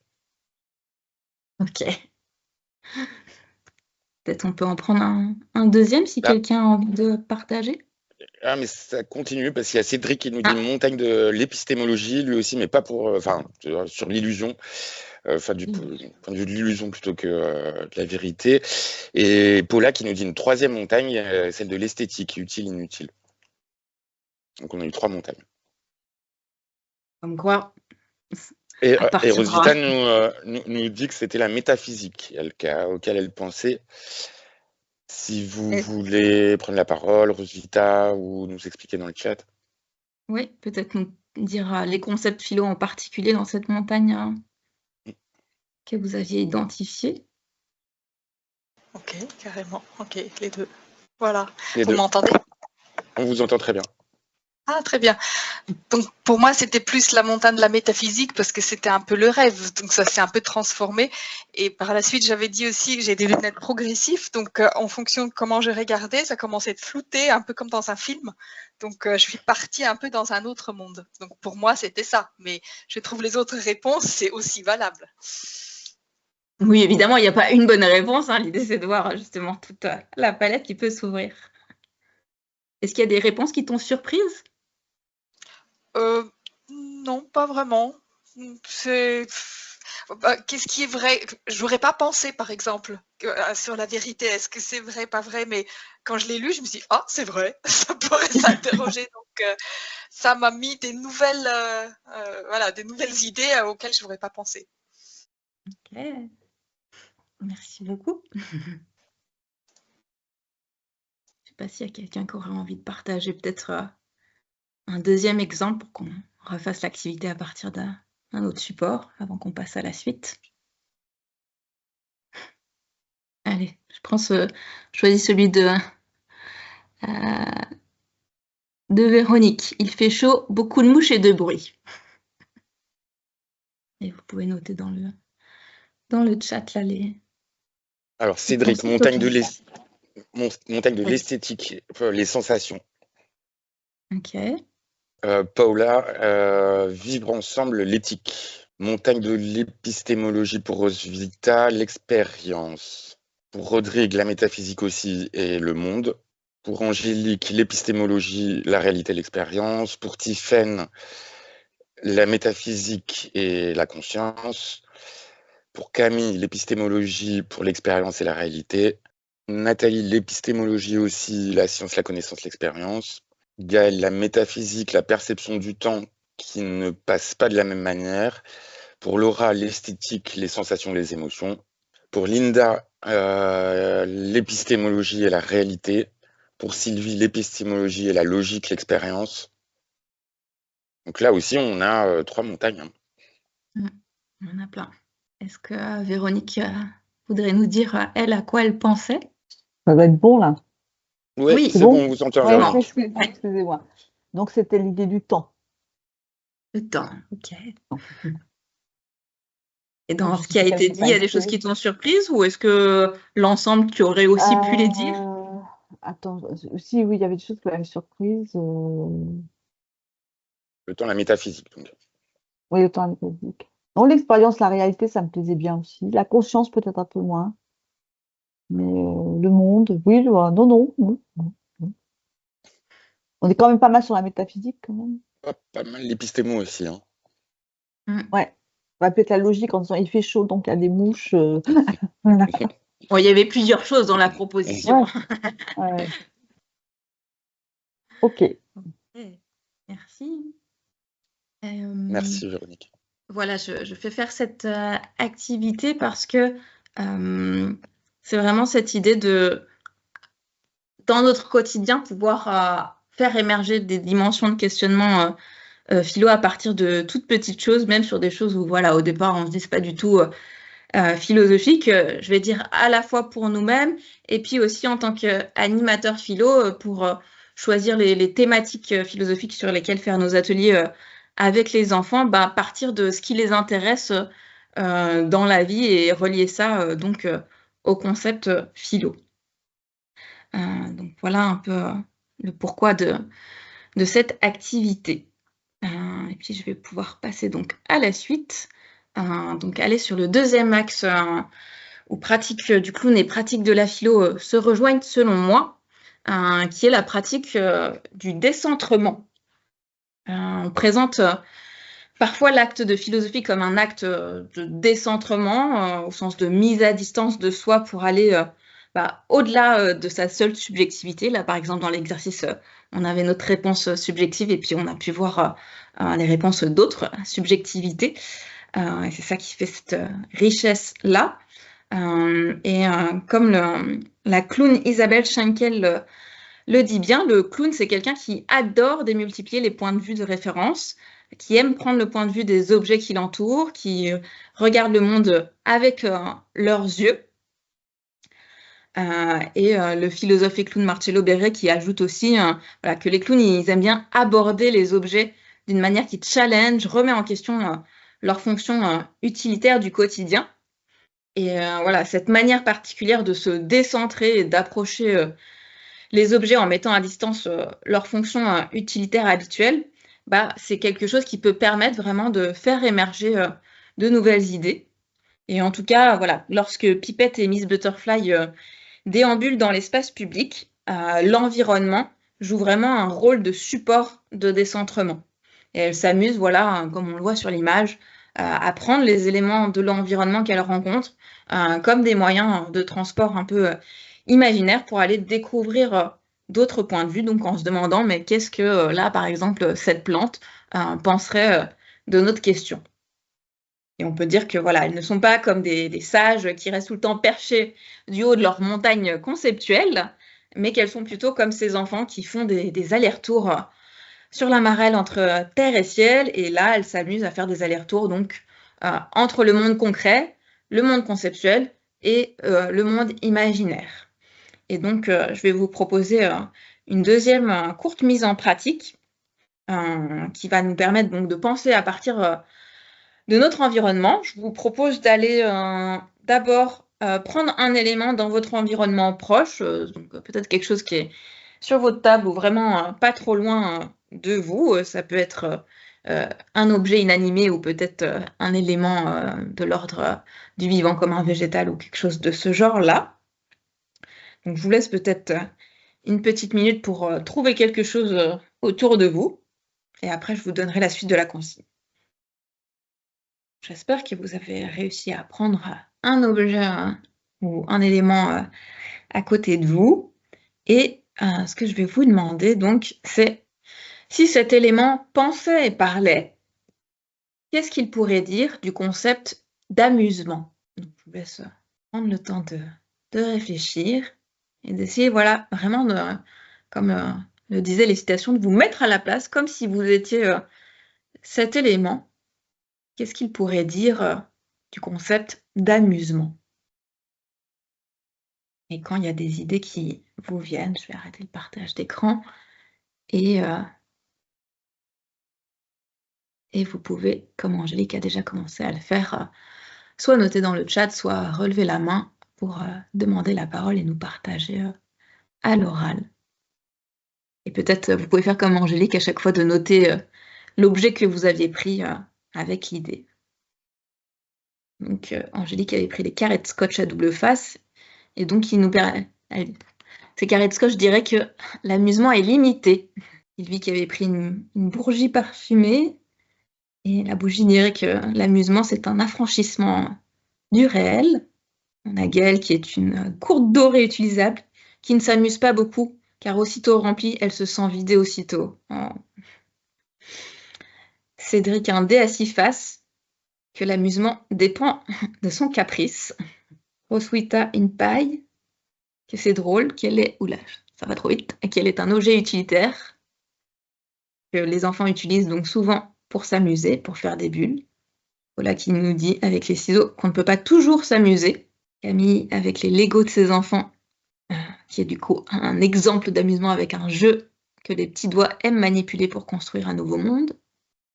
Ok. Peut-être on peut en prendre un deuxième si Ah. quelqu'un a envie de partager. Ah, mais ça continue parce qu'il y a Cédric qui nous dit Ah. montagne de l'épistémologie, lui aussi, mais pas pour, sur l'illusion, du point de vue de l'illusion plutôt que de la vérité. Et Paula qui nous dit une troisième montagne, celle de l'esthétique, utile, inutile. Donc on a eu 3 montagnes. Comme quoi, Et à partir de Rosita là. nous dit que c'était la métaphysique auquel elle pensait. Si vous voulez prendre la parole, Rosita, ou nous expliquer dans le chat. Oui, peut-être nous dire les concepts philo en particulier dans cette montagne que vous aviez identifiée. Ok, carrément. Ok, les deux. Voilà. Les Vous deux. m'entendez? On vous entend très bien. Ah, très bien. Donc, pour moi, c'était plus la montagne de la métaphysique parce que c'était un peu le rêve. Donc, ça s'est un peu transformé. Et par la suite, j'avais dit aussi que j'ai des lunettes progressives. Donc, en fonction de comment je regardais, ça commençait à être flouté, un peu comme dans un film. Donc, je suis partie un peu dans un autre monde. Donc, pour moi, c'était ça. Mais je trouve les autres réponses, c'est aussi valable. Oui, évidemment, il n'y a pas une bonne réponse. L'idée, c'est de voir justement toute la palette qui peut s'ouvrir. Est-ce qu'il y a des réponses qui t'ont surprise? Non, pas vraiment. Qu'est-ce qui est vrai? Je n'aurais pas pensé, par exemple, sur la vérité. Est-ce que c'est vrai, pas vrai? Mais quand je l'ai lu, je me suis dit, ah, c'est vrai, ça pourrait s'interroger. Donc, ça m'a mis des nouvelles idées auxquelles je n'aurais pas pensé. Ok. Merci beaucoup. Je ne sais pas s'il y a quelqu'un qui aurait envie de partager peut-être un deuxième exemple pour qu'on refasse l'activité à partir d'un autre support avant qu'on passe à la suite. Allez, je choisis celui de Véronique. Il fait chaud, beaucoup de mouches et de bruit. Et vous pouvez noter dans le chat là les. Alors Cédric, montagne de l'esthétique, les sensations. Ok. Paula, vivre ensemble l'éthique. Montagne de l'épistémologie pour Rosvita, l'expérience. Pour Rodrigue, la métaphysique aussi et le monde. Pour Angélique, l'épistémologie, la réalité et l'expérience. Pour Tiffaine, la métaphysique et la conscience. Pour Camille, l'épistémologie pour l'expérience et la réalité. Nathalie, l'épistémologie aussi, la science, la connaissance, l'expérience. Gaël, la métaphysique, la perception du temps qui ne passe pas de la même manière. Pour Laura, l'esthétique, les sensations, les émotions. Pour Linda, l'épistémologie et la réalité. Pour Sylvie, l'épistémologie et la logique, l'expérience. Donc là aussi, on a 3 montagnes. On en a plein. Est-ce que Véronique voudrait nous dire, elle, à quoi elle pensait? Ça va être bon, là. Oui, c'est bon, on vous entend. Ouais, excusez-moi. Donc, c'était l'idée du temps. Le temps, ok. Et dans ce qui a été dit, il y a des choses qui t'ont surprise ou est-ce que l'ensemble, tu aurais aussi pu les dire? Attends, si, oui, il y avait des choses qui m'avaient surprise. Le temps, la métaphysique. Donc. Oui, le temps, la métaphysique. Non, l'expérience, la réalité, ça me plaisait bien aussi. La conscience, peut-être un peu moins. Mais le monde, oui, non. On est quand même pas mal sur la métaphysique, quand même. Pas mal l'épistémo aussi. Hein. Ouais. Ça va peut-être la logique en disant il fait chaud, donc il y a des mouches. Bon, il y avait plusieurs choses dans la proposition. Ouais. Ok. Merci. Merci, Véronique. Voilà, je fais faire cette activité parce que c'est vraiment cette idée de, dans notre quotidien, pouvoir faire émerger des dimensions de questionnement philo à partir de toutes petites choses, même sur des choses où, voilà, au départ, on se dit c'est pas du tout philosophique, je vais dire à la fois pour nous-mêmes et puis aussi en tant qu'animateur philo pour choisir les thématiques philosophiques sur lesquelles faire nos ateliers avec les enfants, partir de ce qui les intéresse dans la vie et relier ça donc au concept philo. Donc voilà un peu le pourquoi de cette activité. Et puis je vais pouvoir passer donc à la suite. Donc aller sur le deuxième axe où pratique du clown et pratique de la philo se rejoignent selon moi, qui est la pratique du décentrement. On présente parfois l'acte de philosophie comme un acte de décentrement, au sens de mise à distance de soi pour aller au-delà de sa seule subjectivité. Là, par exemple, dans l'exercice, on avait notre réponse subjective et puis on a pu voir les réponses d'autres subjectivités. Et c'est ça qui fait cette richesse-là. Comme la clown Isabelle Schenkel le dit bien, le clown, c'est quelqu'un qui adore démultiplier les points de vue de référence, qui aime prendre le point de vue des objets qui l'entourent, qui regarde le monde avec leurs yeux. Le philosophe et clown Marcello Berret qui ajoute aussi que les clowns, ils aiment bien aborder les objets d'une manière qui challenge, remet en question leur fonction utilitaire du quotidien. Et voilà, cette manière particulière de se décentrer et d'approcher les objets en mettant à distance leur fonction utilitaire habituelle, c'est quelque chose qui peut permettre vraiment de faire émerger de nouvelles idées. Et en tout cas, voilà, lorsque Pipette et Miss Butterfly déambulent dans l'espace public, l'environnement joue vraiment un rôle de support de décentrement. Et elles s'amusent, voilà, comme on le voit sur l'image, à prendre les éléments de l'environnement qu'elles rencontrent comme des moyens de transport un peu imaginaires pour aller découvrir d'autres points de vue, donc en se demandant mais qu'est-ce que là, par exemple, cette plante penserait de notre question. Et on peut dire que voilà, elles ne sont pas comme des sages qui restent tout le temps perchés du haut de leur montagne conceptuelle, mais qu'elles sont plutôt comme ces enfants qui font des allers-retours sur la marelle entre terre et ciel, et là, elles s'amusent à faire des allers-retours donc entre le monde concret, le monde conceptuel et le monde imaginaire. Et donc, je vais vous proposer une deuxième courte mise en pratique qui va nous permettre donc de penser à partir de notre environnement. Je vous propose d'aller d'abord prendre un élément dans votre environnement proche, donc peut-être quelque chose qui est sur votre table ou vraiment pas trop loin de vous. Ça peut être un objet inanimé ou peut-être un élément de l'ordre du vivant comme un végétal ou quelque chose de ce genre-là. Donc je vous laisse peut-être une petite minute pour trouver quelque chose autour de vous et après je vous donnerai la suite de la consigne. J'espère que vous avez réussi à prendre un objet ou un élément à côté de vous. Et ce que je vais vous demander, donc, c'est si cet élément pensait et parlait, qu'est-ce qu'il pourrait dire du concept d'amusement? Je vous laisse prendre le temps de réfléchir et d'essayer, voilà, vraiment, comme le disaient les citations, de vous mettre à la place comme si vous étiez cet élément. Qu'est-ce qu'il pourrait dire du concept d'amusement? Et quand il y a des idées qui vous viennent, je vais arrêter le partage d'écran et vous pouvez, comme Angélique a déjà commencé à le faire, soit noter dans le chat, soit relever la main pour demander la parole et nous partager à l'oral. Et peut-être vous pouvez faire comme Angélique à chaque fois de noter l'objet que vous aviez pris avec l'idée. Donc Angélique avait pris les carrés de scotch à double face et donc il nous permet. Ces carrés de scotch diraient que l'amusement est limité. Sylvie qui avait pris une bougie parfumée et la bougie dirait que l'amusement c'est un affranchissement du réel. On a Gaëlle qui est une gourde d'eau réutilisable qui ne s'amuse pas beaucoup car aussitôt remplie, elle se sent vidée aussitôt. Oh. Cédric a un dé à 6 faces, que l'amusement dépend de son caprice. Roswitha une paille, que c'est drôle, qu'elle est... Oula, ça va trop vite. Qu'elle est un objet utilitaire, que les enfants utilisent donc souvent pour s'amuser, pour faire des bulles. Paula qui nous dit avec les ciseaux qu'on ne peut pas toujours s'amuser. Camille avec les Legos de ses enfants, qui est du coup un exemple d'amusement avec un jeu que les petits doigts aiment manipuler pour construire un nouveau monde.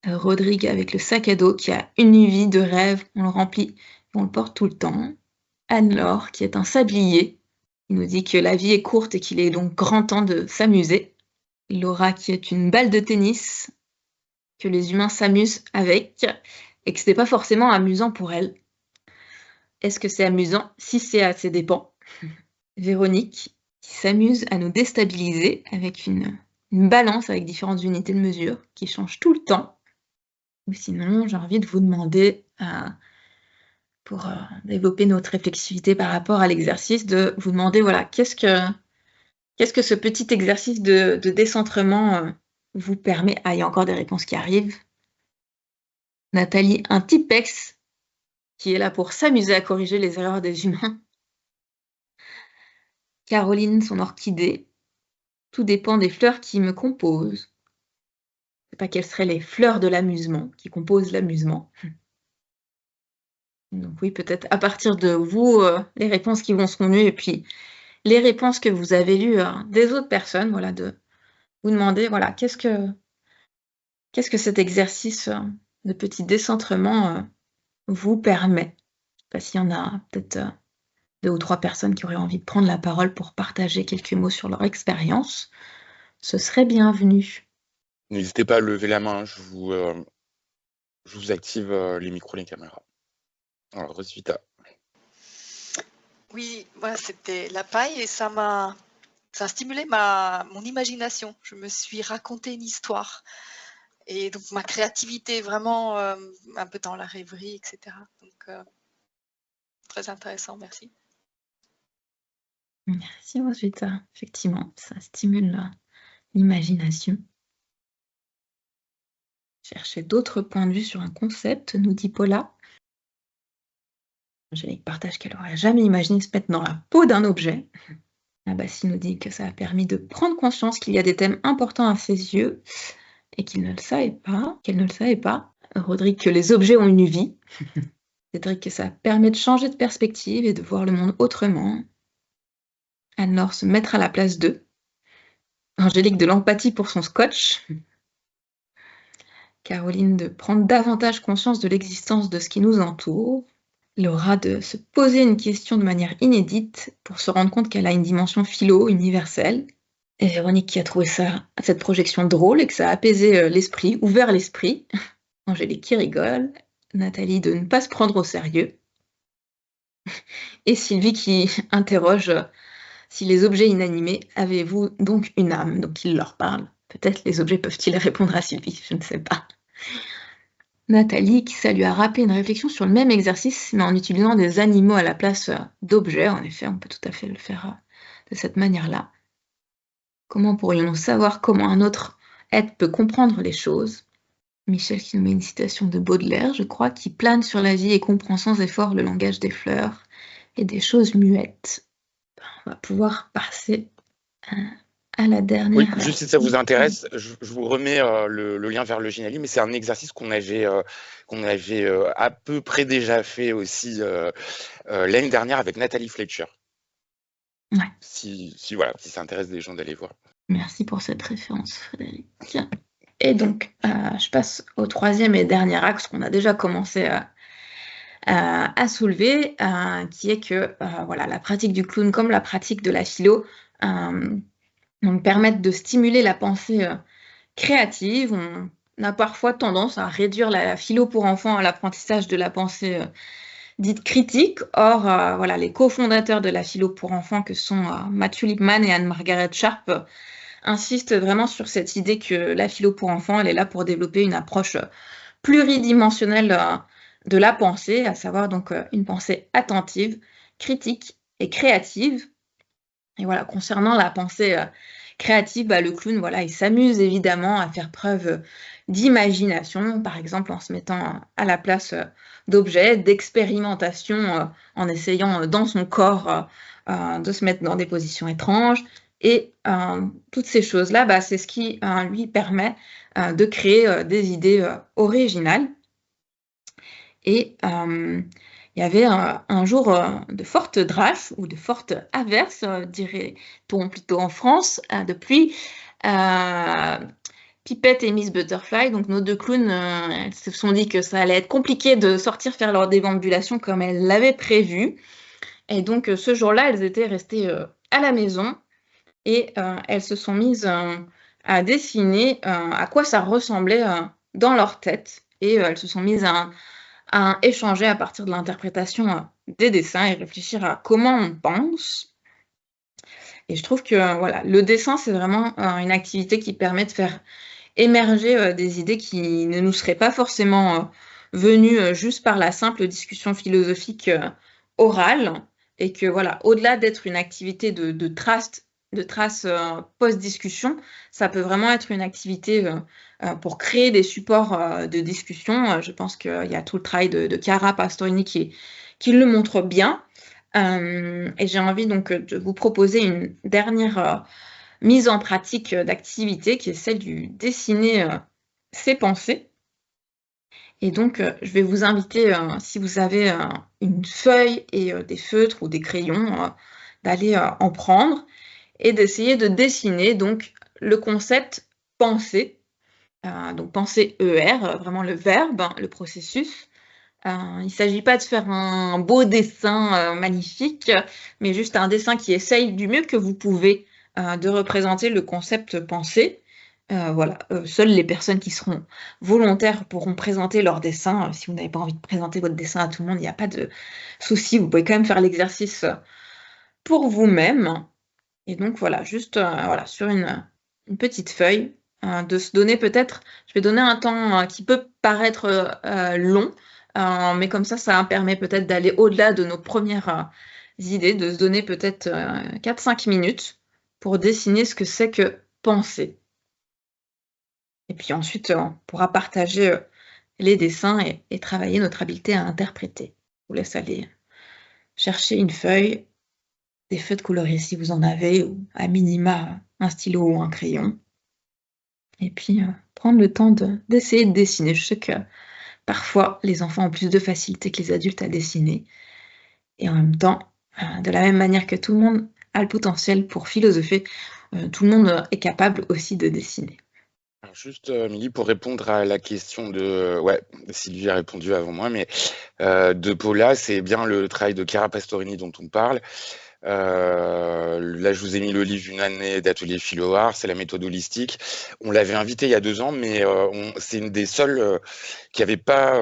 Rodrigue avec le sac à dos qui a une vie de rêve, on le remplit, on le porte tout le temps. Anne-Laure qui est un sablier, qui nous dit que la vie est courte et qu'il est donc grand temps de s'amuser. Laura qui est une balle de tennis, que les humains s'amusent avec et que ce n'est pas forcément amusant pour elle. Est-ce que c'est amusant? Si c'est à ses dépens. Véronique qui s'amuse à nous déstabiliser avec une balance avec différentes unités de mesure qui change tout le temps. Ou sinon, j'ai envie de vous demander, pour développer notre réflexivité par rapport à l'exercice, de vous demander, voilà, qu'est-ce que ce petit exercice de décentrement vous permet? Ah, il y a encore des réponses qui arrivent. Nathalie, un Tipex qui est là pour s'amuser à corriger les erreurs des humains. Caroline, son orchidée. Tout dépend des fleurs qui me composent. Je ne sais pas quelles seraient les fleurs de l'amusement qui composent l'amusement. Donc oui, peut-être à partir de vous, les réponses qui vont se conduire et puis les réponses que vous avez lues des autres personnes, voilà, de vous demander, voilà, qu'est-ce que cet exercice de petit décentrement vous permet? Je sais pas s'il y en a peut-être 2 ou 3 personnes qui auraient envie de prendre la parole pour partager quelques mots sur leur expérience. Ce serait bienvenu. N'hésitez pas à lever la main, je vous active les micros, les caméras. Alors, Rosvita. Oui, moi c'était la paille et ça a stimulé mon imagination. Je me suis raconté une histoire. Et donc ma créativité vraiment un peu dans la rêverie, etc. Donc très intéressant, merci. Merci Rosvita. Effectivement, ça stimule l'imagination. Chercher d'autres points de vue sur un concept, nous dit Paula. Angélique partage qu'elle n'aurait jamais imaginé se mettre dans la peau d'un objet. Abassi nous dit que ça a permis de prendre conscience qu'il y a des thèmes importants à ses yeux et qu'elle ne le savait pas. Rodrigue, que les objets ont une vie. Cédric, que ça permet de changer de perspective et de voir le monde autrement. Anne-Laure, se mettre à la place d'eux. Angélique, de l'empathie pour son scotch. Caroline, de prendre davantage conscience de l'existence de ce qui nous entoure. Laura, de se poser une question de manière inédite pour se rendre compte qu'elle a une dimension philo universelle. Et Véronique qui a trouvé cette projection drôle et que ça a apaisé l'esprit, ouvert l'esprit. Angélique qui rigole. Nathalie, de ne pas se prendre au sérieux. Et Sylvie qui interroge si les objets inanimés, avez-vous donc une âme? Donc il leur parle. Peut-être les objets peuvent-ils répondre à Sylvie, je ne sais pas. Nathalie, qui ça lui a rappelé une réflexion sur le même exercice, mais en utilisant des animaux à la place d'objets. En effet, on peut tout à fait le faire de cette manière-là. Comment pourrions-nous savoir comment un autre être peut comprendre les choses? Michel qui nous met une citation de Baudelaire, je crois, qui plane sur la vie et comprend sans effort le langage des fleurs et des choses muettes. On va pouvoir passer à la dernière. Oui, juste si ça vous intéresse, je vous remets le lien vers le Ginali, mais c'est un exercice qu'on avait à peu près déjà fait aussi l'année dernière avec Nathalie Fletcher. Ouais. Si ça intéresse des gens d'aller voir. Merci pour cette référence, Frédéric. Et donc, je passe au 3e et dernier axe qu'on a déjà commencé à soulever, qui est que la pratique du clown comme la pratique de la philo permettent de stimuler la pensée créative. On a parfois tendance à réduire la philo pour enfants à l'apprentissage de la pensée dite critique. Or, les cofondateurs de la philo pour enfants, que sont Matthew Lipman et Anne-Margaret Sharp, insistent vraiment sur cette idée que la philo pour enfants, elle est là pour développer une approche pluridimensionnelle de la pensée, à savoir donc une pensée attentive, critique et créative. Et voilà, concernant la pensée créative, le clown, il s'amuse évidemment à faire preuve d'imagination, par exemple en se mettant à la place d'objets, d'expérimentation, en essayant dans son corps de se mettre dans des positions étranges. Et toutes ces choses-là, c'est ce qui lui permet de créer des idées originales. Et il y avait un jour de fortes drafts ou de fortes averses, dirait-on plutôt en France, de pluie. Pipette et Miss Butterfly, donc nos deux clowns, elles se sont dit que ça allait être compliqué de sortir faire leur déambulation comme elles l'avaient prévu. Et donc ce jour-là, elles étaient restées à la maison et elles se sont mises à dessiner à quoi ça ressemblait dans leur tête. Et elles se sont mises à échanger à partir de l'interprétation des dessins et réfléchir à comment on pense. Et je trouve que voilà, le dessin, c'est vraiment une activité qui permet de faire émerger des idées qui ne nous seraient pas forcément venues juste par la simple discussion philosophique orale. Et que voilà, au-delà d'être une activité de trace post-discussion, ça peut vraiment être une activité pour créer des supports de discussion. Je pense qu'il y a tout le travail de Chiara Pastorini qui le montre bien. Et j'ai envie donc de vous proposer une dernière mise en pratique d'activité qui est celle du dessiner ses pensées. Et donc, je vais vous inviter, si vous avez une feuille et des feutres ou des crayons, d'aller en prendre et d'essayer de dessiner donc le concept penser. Donc penser ER, vraiment le verbe, le processus. Il ne s'agit pas de faire un beau dessin magnifique, mais juste un dessin qui essaye du mieux que vous pouvez de représenter le concept pensée. Voilà, seules les personnes qui seront volontaires pourront présenter leur dessin. Si vous n'avez pas envie de présenter votre dessin à tout le monde, il n'y a pas de souci, vous pouvez quand même faire l'exercice pour vous-même. Et donc voilà, juste voilà, sur une petite feuille, de se donner peut-être, je vais donner un temps qui peut paraître long, mais comme ça permet peut-être d'aller au-delà de nos premières idées, de se donner peut-être 4-5 minutes pour dessiner ce que c'est que penser. Et puis ensuite, on pourra partager les dessins et travailler notre habileté à interpréter. Je vous laisse aller chercher une feuille, des feuilles de coloris si vous en avez, ou à minima un stylo ou un crayon. Et puis prendre le temps d'essayer de dessiner. Je sais que parfois les enfants ont plus de facilité que les adultes à dessiner. Et en même temps, de la même manière que tout le monde a le potentiel pour philosopher, tout le monde est capable aussi de dessiner. Alors juste, Milly, pour répondre à la question de... Ouais, Sylvie a répondu avant moi, mais de Paula, c'est bien le travail de Chiara Pastorini dont on parle. Là, je vous ai mis le livre d'une année d'atelier philo-art, c'est la méthode holistique. On l'avait invité il y a 2 ans, mais c'est une des seules qui n'avait pas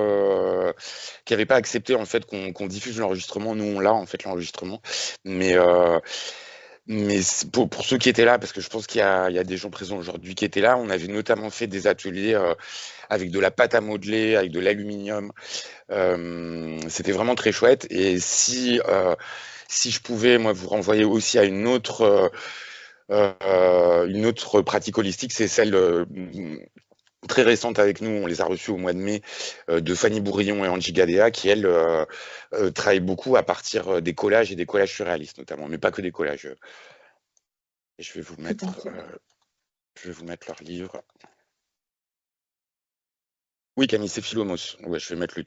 accepté en fait qu'on diffuse l'enregistrement. Nous, on l'a en fait l'enregistrement, mais pour ceux qui étaient là, parce que je pense qu'il y a des gens présents aujourd'hui qui étaient là, on avait notamment fait des ateliers avec de la pâte à modeler, avec de l'aluminium. C'était vraiment très chouette. Et si je pouvais, moi, vous renvoyer aussi à une autre pratique holistique, c'est celle très récente avec nous, on les a reçus au mois de mai, de Fanny Bourillon et Angie Gadea, qui, elles, travaillent beaucoup à partir des collages et des collages surréalistes, notamment, mais pas que des collages. Et je vais vous mettre leur livre. Oui, Camille, c'est Philomos. Ouais, je vais mettre le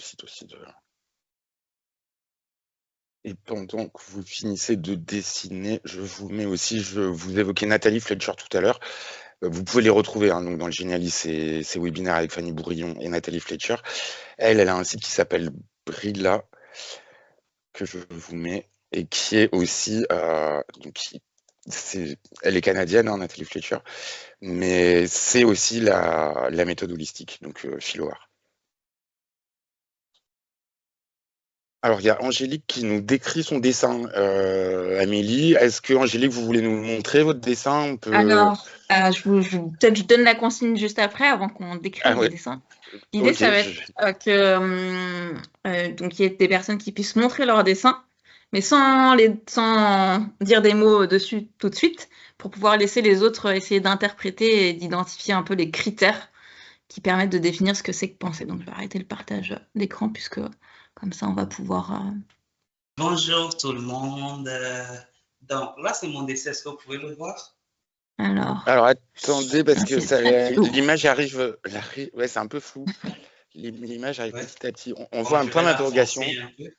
site aussi. Et pendant que vous finissez de dessiner, je vous mets aussi, je vous évoquais Nathalie Fletcher tout à l'heure. Vous pouvez les retrouver donc dans le Geniali, ces webinaires avec Fanny Bourillon et Nathalie Fletcher. Elle a un site qui s'appelle Brilla, que je vous mets, et qui est aussi... elle est canadienne, Nathalie Fletcher, mais c'est aussi la méthode holistique, donc philo-art. Alors, il y a Angélique qui nous décrit son dessin. Amélie, est-ce que, Angélique, vous voulez nous montrer votre dessin? Alors, peut-être je donne la consigne juste après, avant qu'on décrive le dessin. L'idée, ça va être donc il y ait des personnes qui puissent montrer leur dessin, mais sans dire des mots dessus tout de suite, pour pouvoir laisser les autres essayer d'interpréter et d'identifier un peu les critères qui permettent de définir ce que c'est que penser. Donc, je vais arrêter le partage d'écran, puisque comme ça, on va pouvoir... Bonjour tout le monde. Donc, là, c'est mon dessin. Est-ce que vous pouvez le voir? Alors, attendez, parce que l'image arrive... Ouais, c'est un peu flou. l'image arrive Ouais. petit à petit. On Bon, voit un je point vais la d'interrogation. foncer un peu.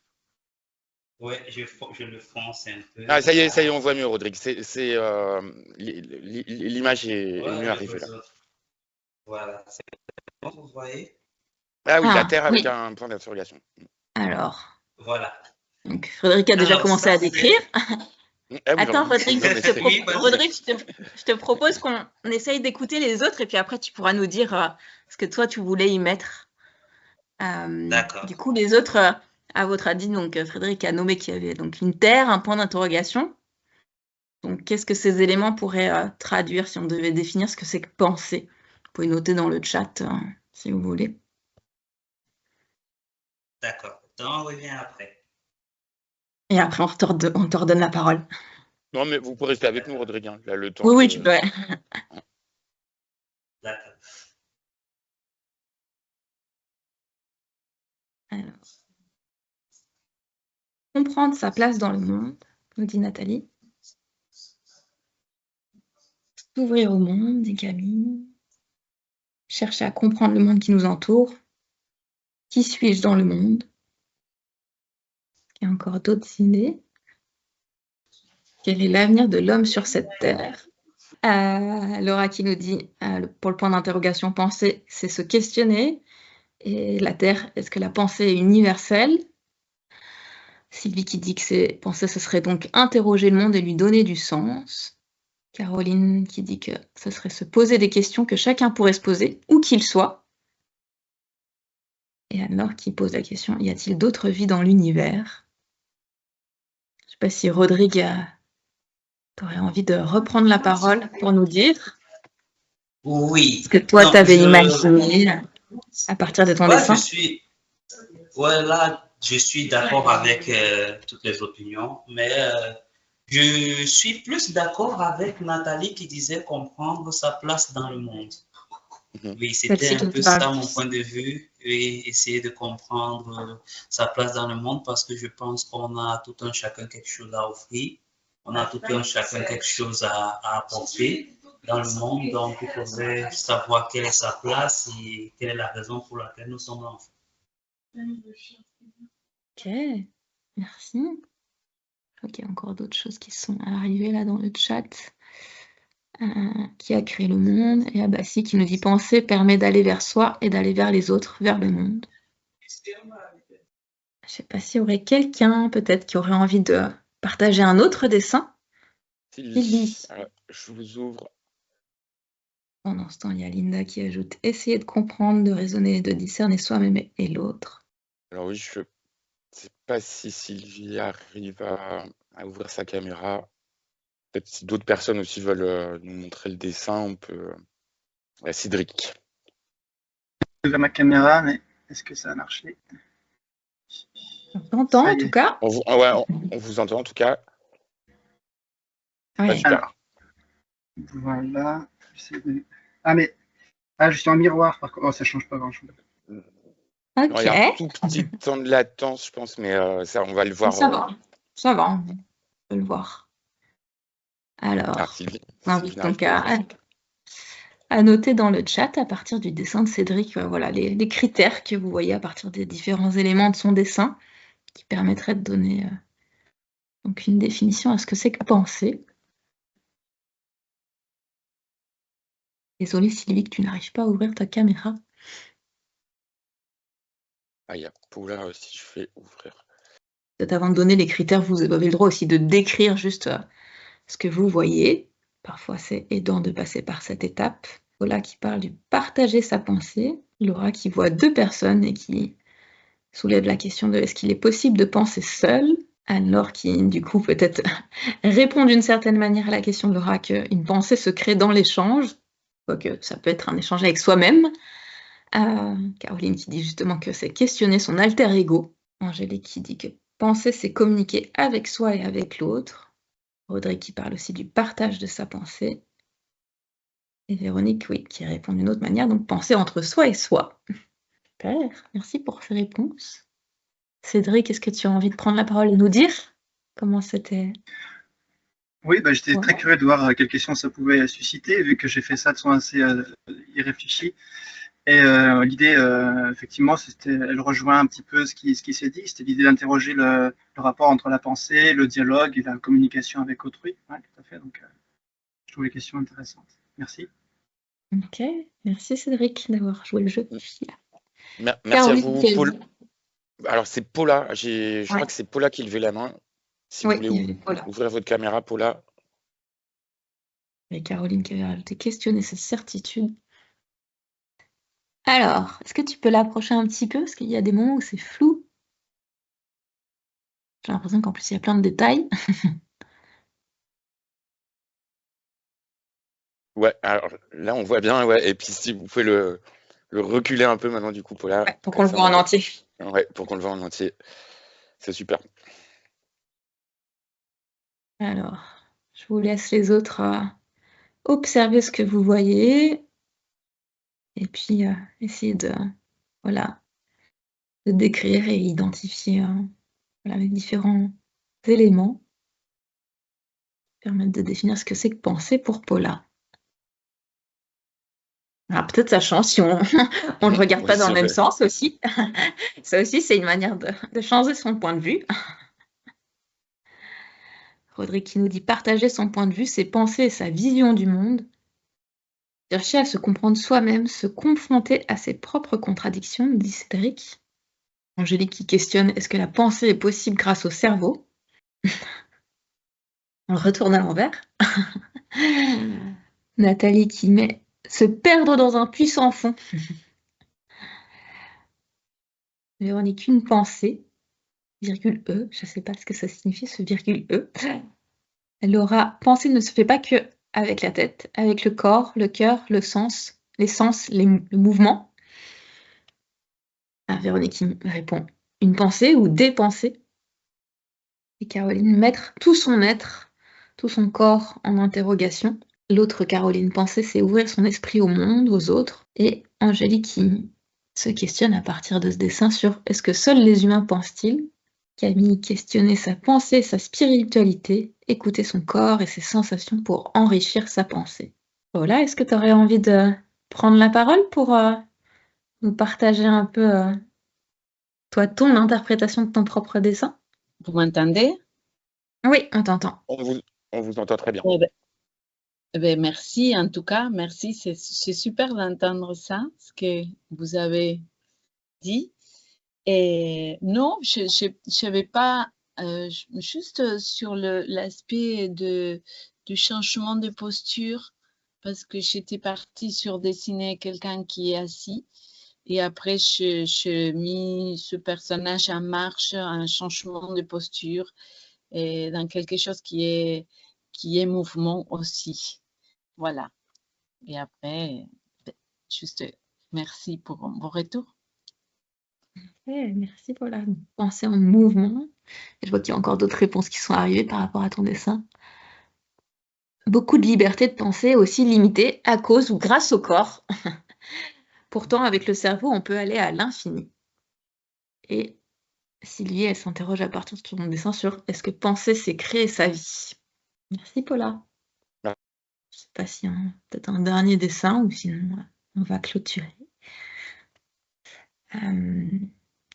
Ouais, je le fonce un peu. Ah, ça y est, on voit mieux, Rodrigue. L'image est Ouais, mieux je arrivée là. peux- Voilà, c'est bon, vous voyez? Ah oui, la Ah, Terre avec oui. un point d'interrogation. Alors, Voilà. donc Frédéric a déjà Alors, commencé ça, à c'est- décrire. Ah oui, Attends, pardon. Rodrigue, Non, mais c'est- Oui, vas-y. Rodrigue, je te propose qu'on essaye d'écouter les autres et puis après tu pourras nous dire ce que toi tu voulais y mettre. D'accord. Du coup, les autres, à votre avis, donc Frédéric a nommé qu'il y avait donc une terre, un point d'interrogation. Donc, qu'est-ce que ces éléments pourraient traduire si on devait définir ce que c'est que penser? Vous pouvez noter dans le chat si vous voulez. D'accord. Donc, on revient après. Et après, on te redonne la parole. Non, mais vous pouvez rester avec nous, Rodrigue. Hein. Là, le temps. Oui, oui, que- tu peux. D'accord. Alors. Comprendre sa place dans le monde, nous dit Nathalie. S'ouvrir au monde, dit Camille. Chercher à comprendre le monde qui nous entoure. Qui suis-je dans le monde? Il y a encore d'autres idées. Quel est l'avenir de l'homme sur cette terre? Laura qui nous dit, pour le point d'interrogation, penser, c'est se questionner. Et la terre, est-ce que la pensée est universelle? Sylvie qui dit que c'est penser, ce serait donc interroger le monde et lui donner du sens. Caroline qui dit que ce serait se poser des questions que chacun pourrait se poser, où qu'il soit. Et Anne-Laure qui pose la question, y a-t-il d'autres vies dans l'univers? Je ne sais pas si Rodrigue aurait envie de reprendre la parole pour nous dire Oui. ce que toi, Non, tu avais je- imaginé à partir de ton Ouais, dessin. là, je suis d'accord avec toutes les opinions, mais je suis plus d'accord avec Nathalie qui disait comprendre sa place dans le monde. Oui, c'était Celle-ci un qui peu te parle. ça mon point de vue, et essayer de comprendre sa place dans le monde parce que je pense qu'on a tout un chacun quelque chose à offrir, on a tout un chacun quelque chose à apporter dans le monde, donc il faudrait savoir quelle est sa place et quelle est la raison pour laquelle nous sommes là. Ok, merci. Ok, encore d'autres choses qui sont arrivées là dans le chat. Qui a créé le monde? Et Abassi qui nous dit penser permet d'aller vers soi et d'aller vers les autres, vers le monde. Je ne sais pas s'il y aurait quelqu'un peut-être qui aurait envie de partager un autre dessin. Sylvie. Alors, je vous ouvre. Pendant ce temps, il y a Linda qui ajoute essayer de comprendre, de raisonner, de discerner soi-même et l'autre. Alors oui, je ne sais pas si Sylvie arrive à ouvrir sa caméra. Peut-être si d'autres personnes aussi veulent nous montrer le dessin, on peut. Cédric. J'ai ouvert ma caméra, mais est-ce que ça a marché? On t'entend Ça y en tout est. cas. On vous entend en tout cas. Ouais. Super. Alors, voilà. Ah, mais je suis en miroir, par contre. Oh, ça change pas grand-chose. Ok. Non, il y a un tout petit temps de latence, je pense, mais ça, on va le voir. Ça va, on peut le voir. Alors, Sylvie. j'invite donc à noter dans le chat à partir du dessin de Cédric, voilà, les critères que vous voyez à partir des différents éléments de son dessin qui permettraient de donner donc une définition à ce que c'est que penser. Désolée Sylvie que tu n'arrives pas à ouvrir ta caméra. Il y a Paula aussi, je vais ouvrir. Peut-être avant de donner les critères, vous avez le droit aussi de décrire juste ce que vous voyez. Parfois, c'est aidant de passer par cette étape. Paula qui parle du partager sa pensée. Laura qui voit deux personnes et qui soulève la question de est-ce qu'il est possible de penser seul. Anne-Laure qui, du coup, peut-être répond d'une certaine manière à la question de Laura qu'une pensée se crée dans l'échange. Quoique ça peut être un échange avec soi-même. Caroline qui dit justement que c'est questionner son alter ego. Angélique qui dit que penser, c'est communiquer avec soi et avec l'autre. Rodrigue qui parle aussi du partage de sa pensée. Et Véronique, oui, qui répond d'une autre manière, donc penser entre soi et soi. Super, merci pour ces réponses. Cédric, est-ce que tu as envie de prendre la parole et nous dire comment c'était? Oui, j'étais très curieux de voir quelles questions ça pouvait susciter, vu que j'ai fait ça de façon assez irréfléchie. Et l'idée, effectivement, elle rejoint un petit peu ce qui s'est dit. C'était l'idée d'interroger le rapport entre la pensée, le dialogue et la communication avec autrui. Ouais, tout à fait. Donc, je trouve les questions intéressantes. Merci. Ok, merci Cédric d'avoir joué le jeu. Merci à Caroline, vous, quel- Paul. Alors, c'est Paula. Je Ouais. crois que c'est Paula qui levait la main. Si Oui, vous voulez voilà. ouvrir votre caméra, Paula. Et Caroline qui avait rajouté questionner ses certitudes. Alors, est-ce que tu peux l'approcher un petit peu? Parce qu'il y a des moments où c'est flou. J'ai l'impression qu'en plus, il y a plein de détails. Ouais, alors là, on voit bien. Ouais. Et puis, si vous pouvez le reculer un peu maintenant, du coup, Paula. Ouais, pour comme qu'on le ça, voit en entier. Ouais, pour qu'on le voit en entier. C'est super. Alors, je vous laisse les autres observer ce que vous voyez. Et puis, essayer de, voilà, de décrire et identifier voilà, les différents éléments qui permettent de définir ce que c'est que penser pour Paula. Alors peut-être ça change si on ne le regarde Oui, pas dans c'est le même vrai. sens aussi. Ça aussi, c'est une manière de changer son point de vue. Rodrigue qui nous dit partager son point de vue, ses pensées et sa vision du monde. Chercher à se comprendre soi-même, se confronter à ses propres contradictions, dit Cédric. Angélique qui questionne est-ce que la pensée est possible grâce au cerveau? On le retourne à l'envers. Nathalie qui met se perdre dans un puissant fond. Véronique, une pensée, virgule E, je ne sais pas ce que ça signifie ce virgule E. Laura, penser ne se fait pas que avec la tête, avec le corps, le cœur, le sens, les sens, le mouvement. Ah, Véronique qui répond une pensée ou des pensées. Et Caroline, mettre tout son être, tout son corps en interrogation. L'autre Caroline, penser, c'est ouvrir son esprit au monde, aux autres. Et Angélique qui se questionne à partir de ce dessin sur est-ce que seuls les humains pensent-ils? Camille, questionner sa pensée, sa spiritualité, écouter son corps et ses sensations pour enrichir sa pensée. Voilà, est-ce que tu aurais envie de prendre la parole pour nous partager un peu, toi, ton interprétation de ton propre dessin? Vous m'entendez? Oui, on t'entend. On vous entend très bien. Merci, en tout cas, merci. C'est super d'entendre ça, ce que vous avez dit. Et non, je savais pas, juste sur l'aspect du changement de posture, parce que j'étais partie sur dessiner quelqu'un qui est assis. Et après, je mis ce personnage en marche, un changement de posture, et dans quelque chose qui est mouvement aussi. Voilà. Et après, juste merci pour vos retours. Merci pour la pensée en mouvement. Et je vois qu'il y a encore d'autres réponses qui sont arrivées par rapport à ton dessin. Beaucoup de liberté de pensée aussi limitée à cause ou grâce au corps. Pourtant, avec le cerveau, on peut aller à l'infini. Et Sylvie, elle s'interroge à partir de son dessin sur est-ce que penser, c'est créer sa vie? Merci Paula. Ouais. Je ne sais pas s'il y a peut-être un dernier dessin ou sinon on va clôturer.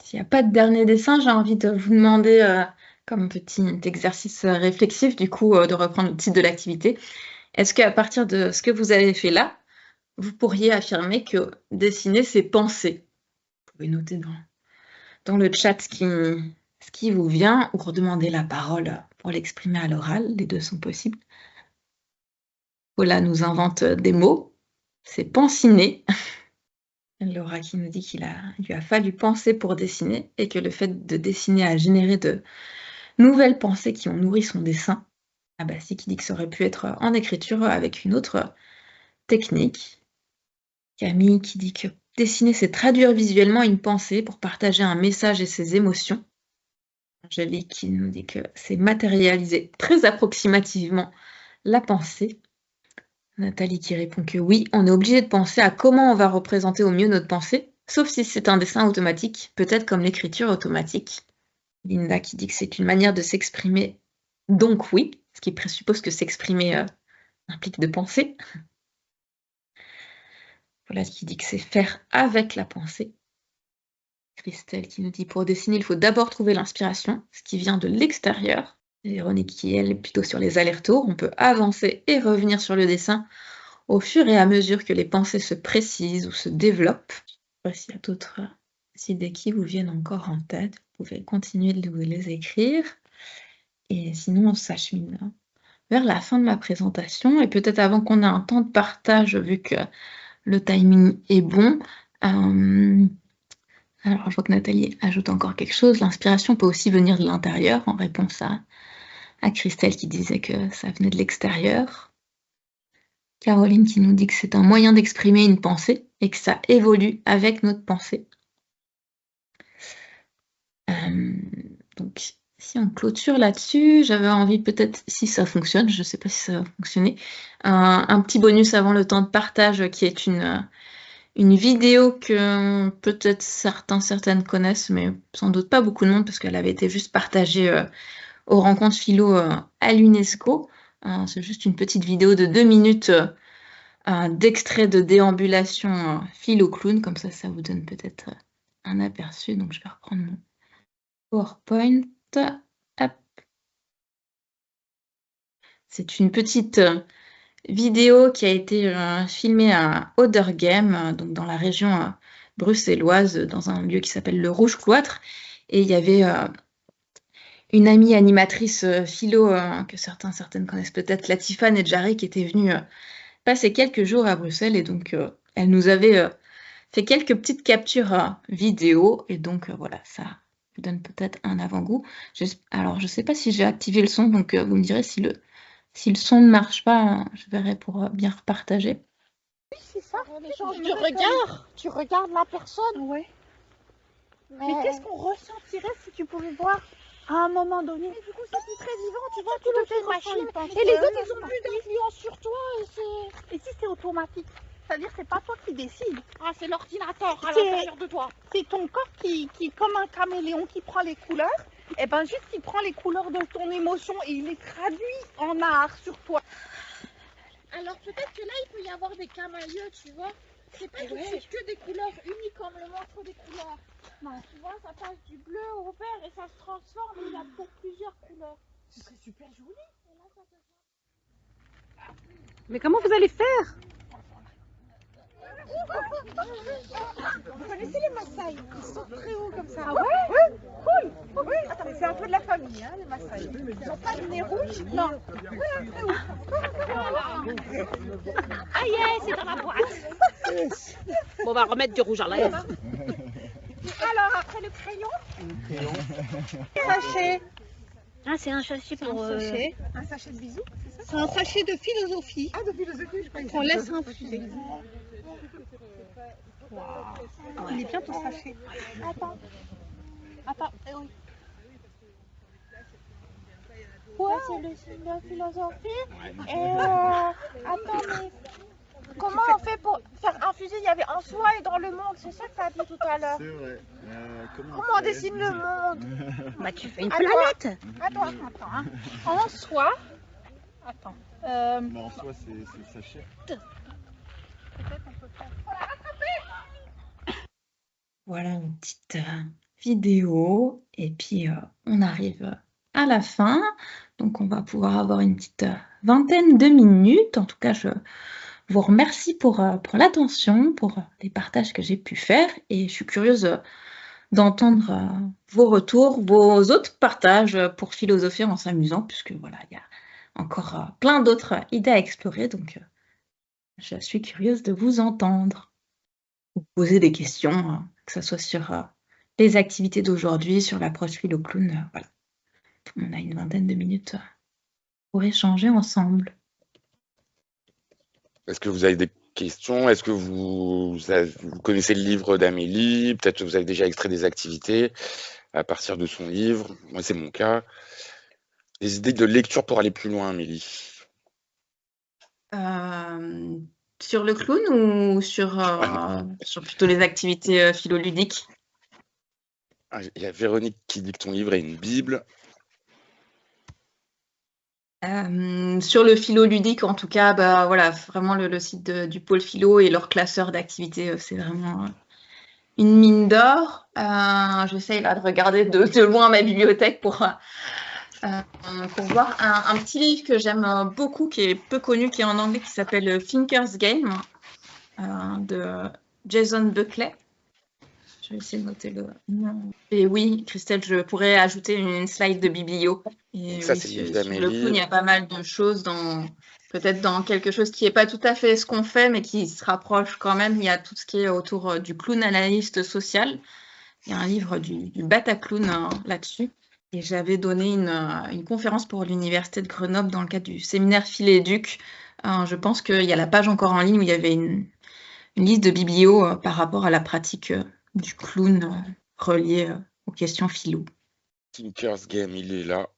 S'il n'y a pas de dernier dessin, j'ai envie de vous demander, comme petit exercice réflexif, du coup, de reprendre le titre de l'activité. Est-ce qu'à partir de ce que vous avez fait là, vous pourriez affirmer que dessiner, c'est penser? Vous pouvez noter dans le chat ce qui vous vient ou redemander la parole pour l'exprimer à l'oral. Les deux sont possibles. Paula nous invente des mots. C'est pensiner. Laura qui nous dit qu'il lui a fallu penser pour dessiner et que le fait de dessiner a généré de nouvelles pensées qui ont nourri son dessin. Ah bah si, qui dit que ça aurait pu être en écriture avec une autre technique. Camille qui dit que dessiner, c'est traduire visuellement une pensée pour partager un message et ses émotions. Angélique qui nous dit que c'est matérialiser très approximativement la pensée. Nathalie qui répond que oui, on est obligé de penser à comment on va représenter au mieux notre pensée, sauf si c'est un dessin automatique, peut-être comme l'écriture automatique. Linda qui dit que c'est une manière de s'exprimer, donc oui, ce qui présuppose que s'exprimer implique de penser. Voilà qui dit que c'est faire avec la pensée. Christelle qui nous dit pour dessiner, il faut d'abord trouver l'inspiration, ce qui vient de l'extérieur. Véronique qui, elle, est plutôt sur les allers-retours. On peut avancer et revenir sur le dessin au fur et à mesure que les pensées se précisent ou se développent. Voici il y a d'autres idées qui vous viennent encore en tête. Vous pouvez continuer de les écrire. Et sinon, on s'achemine vers la fin de ma présentation. Et peut-être avant qu'on ait un temps de partage, vu que le timing est bon. Alors, je vois que Nathalie ajoute encore quelque chose. L'inspiration peut aussi venir de l'intérieur, en réponse à Christelle qui disait que ça venait de l'extérieur. Caroline qui nous dit que c'est un moyen d'exprimer une pensée et que ça évolue avec notre pensée. Donc, si on clôture là-dessus, j'avais envie peut-être, si ça fonctionne, je ne sais pas si ça va fonctionner, un petit bonus avant le temps de partage qui est une vidéo que peut-être certaines connaissent, mais sans doute pas beaucoup de monde parce qu'elle avait été juste partagée aux rencontres philo à l'UNESCO. C'est juste une petite vidéo de 2 minutes d'extrait de déambulation philo clown, comme ça vous donne peut-être un aperçu. Donc je vais reprendre mon PowerPoint. Hop. C'est une petite vidéo qui a été filmée à Oderghem, donc dans la région bruxelloise, dans un lieu qui s'appelle le Rouge Cloître. Et il y avait une amie animatrice philo que certaines connaissent peut-être, Latifa Nedjari, qui était venue passer quelques jours à Bruxelles. Et donc, elle nous avait fait quelques petites captures vidéo. Et donc, voilà, ça vous donne peut-être un avant-goût. Alors, je ne sais pas si j'ai activé le son, donc vous me direz si le son ne marche pas, je verrai pour bien repartager. Oui, c'est ça. Tu regardes la personne. Ouais. Mais qu'est-ce qu'on ressentirait si tu pouvais voir à un moment donné? Mais du coup, c'est plus très vivant, tu vois, tu le fais machine. Et les autres, ils ont plus d'influence sur toi. Et si c'est automatique? C'est-à-dire que c'est pas toi qui décides. Ah, c'est l'ordinateur à l'intérieur de toi. C'est ton corps qui, comme un caméléon, qui prend les couleurs. Et ben juste, il prend les couleurs de ton émotion et il les traduit en art sur toi. Alors peut-être que là, il peut y avoir des camaïeux, tu vois. C'est pas tout de suite que des couleurs uniques comme le montre des couleurs. Non, tu vois, ça passe du bleu au vert et ça se transforme et il y a pour plusieurs couleurs. C'est super joli. Et là, ça Mais comment vous allez faire? Vous connaissez les Maasai? Ils sont très hauts comme ça. Ah ouais? Cool. Oui. Attends, mais c'est un peu de la famille, hein, les Maasai. Ils n'ont pas le nez rouge? Non. Ouais, très haut. Ah yeah, c'est dans la boîte. Bon, on va remettre du rouge à lèvres. Alors, après le crayon? Sachet. Ah, c'est un sachet pour... Un sachet de bisous, c'est ça? C'est un sachet de philosophie. Ah, de philosophie, je crois. Qu'on laisse infuser. Wow. Il est bien ton sachet. Attends. Eh oui. Ouais, c'est le signe de philosophie. Et attends, mais comment on fait pour faire infuser? Il y avait en soi et dans le monde, c'est ça que tu as dit tout à l'heure. C'est vrai. Comment on dessine le monde? Bah, tu fais une planète. Attends. Hein. En soi. Attends. Mais en soi, c'est le sachet. Peut-être on peut faire. Voilà une petite vidéo. Et puis, on arrive à la fin. Donc, on va pouvoir avoir une petite vingtaine de minutes. En tout cas, je vous remercie pour l'attention, pour les partages que j'ai pu faire. Et je suis curieuse d'entendre vos retours, vos autres partages pour philosopher en s'amusant, puisque voilà, il y a encore plein d'autres idées à explorer. Donc, je suis curieuse de vous entendre. Vous poser des questions, que ce soit sur les activités d'aujourd'hui, sur l'approche philo-clown. Voilà. On a une vingtaine de minutes pour échanger ensemble. Est-ce que vous avez des questions? Est-ce que vous connaissez le livre d'Amélie? Peut-être que vous avez déjà extrait des activités à partir de son livre. Moi, c'est mon cas. Des idées de lecture pour aller plus loin, Amélie? Sur le clown ou sur plutôt les activités philoludiques? Il y a Véronique qui dit que ton livre est une Bible. Sur le philo ludique, en tout cas, bah, voilà, vraiment le site du pôle philo et leur classeur d'activités, c'est vraiment une mine d'or. J'essaye là de regarder de loin ma bibliothèque pour voir un petit livre que j'aime beaucoup, qui est peu connu, qui est en anglais, qui s'appelle Thinker's Game, de Jason Buckley. Je vais essayer de noter le nom. Et oui, Christelle, je pourrais ajouter une slide de biblio. Et Ça, oui, c'est le sur livre le d'Amélie. clown, il y a pas mal de choses peut-être dans quelque chose qui n'est pas tout à fait ce qu'on fait, mais qui se rapproche quand même. Il y a tout ce qui est autour du clown analyste social. Il y a un livre du Bataclown là-dessus. Et j'avais donné une conférence pour l'Université de Grenoble dans le cadre du séminaire Philéduc. Je pense qu'il y a la page encore en ligne où il y avait une liste de biblio par rapport à la pratique du clown relié aux questions philo. Thinker's Game, il est là.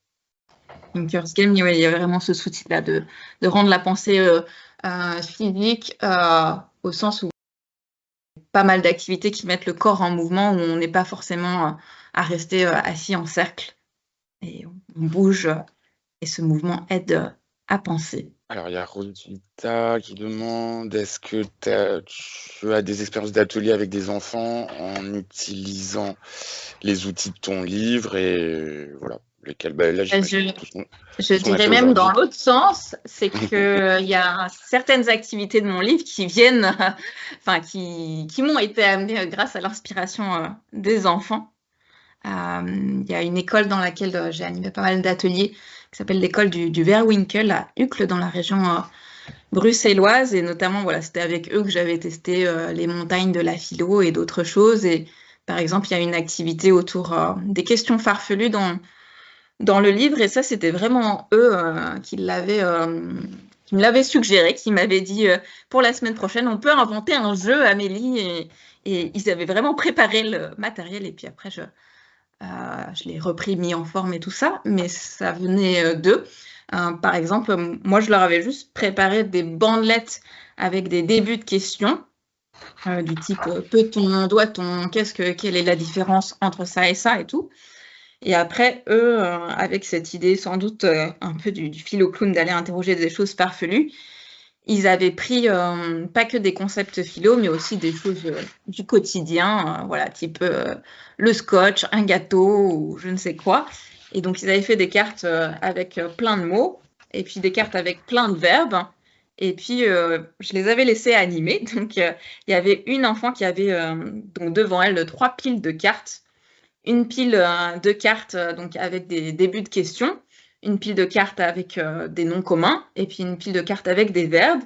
Thinker's Game, il y a vraiment ce souci-là de rendre la pensée physique au sens où pas mal d'activités qui mettent le corps en mouvement, où on n'est pas forcément à rester assis en cercle. Et on bouge et ce mouvement aide à penser. Alors, il y a Rosita qui demande, est-ce que tu as des expériences d'atelier avec des enfants en utilisant les outils de ton livre et voilà, lesquels, là, je dirais même dans l'autre sens, c'est qu'il y a certaines activités de mon livre qui viennent, qui m'ont été amenées grâce à l'inspiration des enfants. Il y a une école dans laquelle j'ai animé pas mal d'ateliers qui s'appelle l'école du Verwinkel à Uccle dans la région bruxelloise, et notamment voilà, c'était avec eux que j'avais testé les montagnes de la philo et d'autres choses. Et par exemple, il y a une activité autour des questions farfelues dans le livre, et ça c'était vraiment eux qui me l'avaient suggéré, qui m'avaient dit pour la semaine prochaine on peut inventer un jeu, Amélie, et ils avaient vraiment préparé le matériel, et puis après je l'ai repris, mis en forme et tout ça, mais ça venait d'eux. Par exemple, moi, je leur avais juste préparé des bandelettes avec des débuts de questions du type peut-on, doit-on, quelle est la différence entre ça et ça et tout. Et après, eux, avec cette idée sans doute un peu du philo-clown d'aller interroger des choses farfelues, ils avaient pris pas que des concepts philo, mais aussi des choses du quotidien, voilà, type le scotch, un gâteau ou je ne sais quoi. Et donc, ils avaient fait des cartes avec plein de mots, et puis des cartes avec plein de verbes. Et puis, je les avais laissés animer. Donc, il y avait une enfant qui avait donc devant elle 3 piles de cartes. Une pile de cartes donc avec des débuts de questions, une pile de cartes avec des noms communs, et puis une pile de cartes avec des verbes.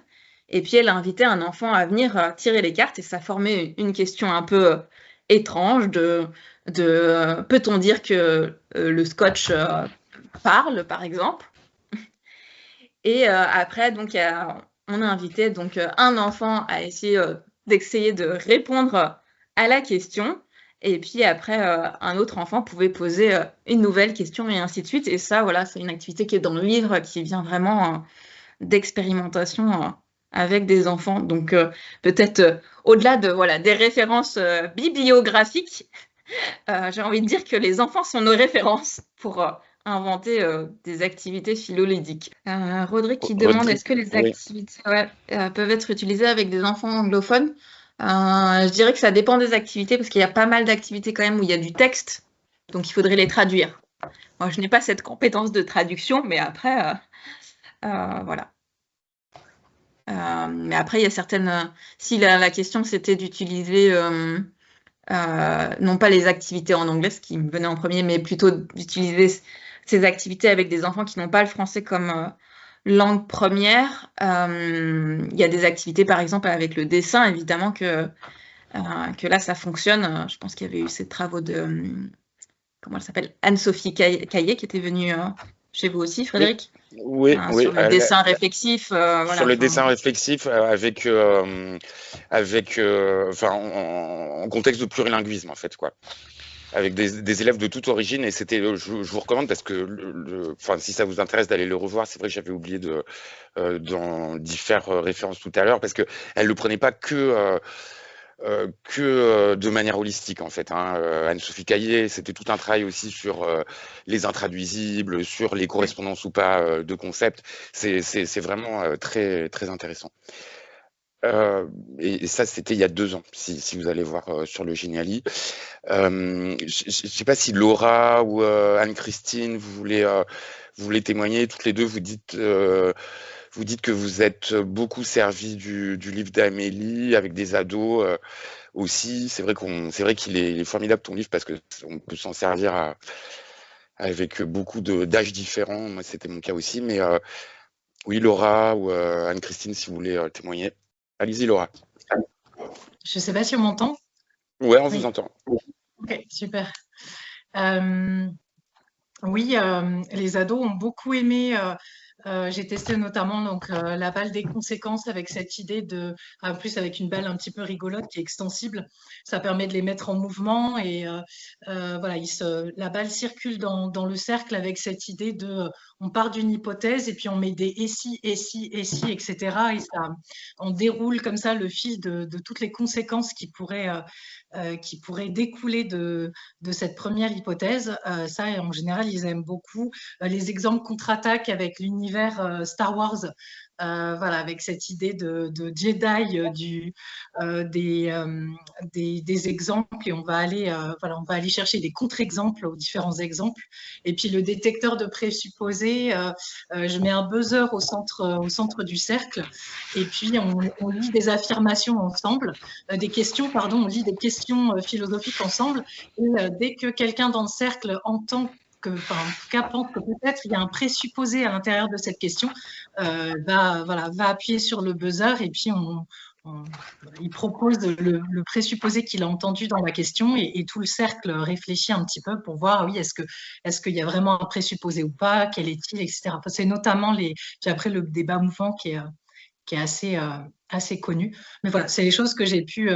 Et puis elle a invité un enfant à venir tirer les cartes, et ça formait une question un peu étrange de peut-on dire que le scotch parle, par exemple. Et après, donc, on a invité donc, un enfant à d'essayer de répondre à la question. Et puis après, un autre enfant pouvait poser une nouvelle question et ainsi de suite. Et ça, voilà, c'est une activité qui est dans le livre, qui vient vraiment d'expérimentation avec des enfants. Donc peut-être au-delà des références bibliographiques, j'ai envie de dire que les enfants sont nos références pour inventer des activités philoludiques. Rodrigue qui demande est-ce que les activités peuvent être utilisées avec des enfants anglophones? Je dirais que ça dépend des activités, parce qu'il y a pas mal d'activités quand même où il y a du texte, donc il faudrait les traduire. Moi, je n'ai pas cette compétence de traduction, mais après, voilà. Mais après, il y a certaines... Si la question, c'était d'utiliser, non pas les activités en anglais, ce qui me venait en premier, mais plutôt d'utiliser ces activités avec des enfants qui n'ont pas le français comme... langue première, il y a des activités par exemple avec le dessin, évidemment que là ça fonctionne. Je pense qu'il y avait eu ces travaux de, comment elle s'appelle, Anne-Sophie Caillé qui était venue chez vous aussi, Frédéric. Oui, sur le dessin réflexif. Voilà, sur le dessin réflexif avec en contexte de plurilinguisme en fait quoi. Avec des élèves de toute origine, et c'était, je vous recommande parce que, si ça vous intéresse d'aller le revoir, c'est vrai que j'avais oublié d'y faire référence tout à l'heure, parce que elle le prenait pas que que de manière holistique en fait. Anne-Sophie Caillé, c'était tout un travail aussi sur les intraduisibles, sur les correspondances ou pas de concepts. C'est vraiment très, très intéressant. Et ça, c'était il y a 2 ans, si vous allez voir sur le Geniali. Je ne sais pas si Laura ou Anne-Christine, vous voulez témoigner. Toutes les deux, vous dites que vous êtes beaucoup servi du livre d'Amélie avec des ados aussi. C'est vrai qu'il est formidable ton livre parce qu'on peut s'en servir avec beaucoup d'âges différents. Moi, c'était mon cas aussi. Mais oui, Laura ou Anne-Christine, si vous voulez témoigner. Allez-y, Laura. Je ne sais pas si on m'entend. Ouais, on vous entend. Ok, super. Oui, les ados ont beaucoup aimé. J'ai testé notamment donc la balle des conséquences avec cette idée en plus avec une balle un petit peu rigolote qui est extensible. Ça permet de les mettre en mouvement et voilà, la balle circule dans le cercle avec cette idée on part d'une hypothèse et puis on met des et si, etc. Et ça, on déroule comme ça le fil de toutes les conséquences qui pourraient découler de cette première hypothèse. Ça, en général, ils aiment beaucoup. Les exemples contre-attaque avec l'univers Star Wars, voilà, avec cette idée de Jedi, des exemples, et on va aller chercher des contre-exemples aux différents exemples. Et puis le détecteur de présupposés, je mets un buzzer au centre du cercle, et puis on lit des affirmations ensemble, des questions, pardon, on lit des questions philosophiques ensemble, et dès que quelqu'un dans le cercle entend en tout cas pense que peut-être il y a un présupposé à l'intérieur de cette question, va appuyer sur le buzzer et puis il propose le présupposé qu'il a entendu dans la question et tout le cercle réfléchit un petit peu pour voir, oui, est-ce qu'il y a vraiment un présupposé ou pas, quel est-il, etc. Enfin, c'est notamment puis après le débat mouvant qui est assez connu. Mais voilà, c'est les choses que j'ai pu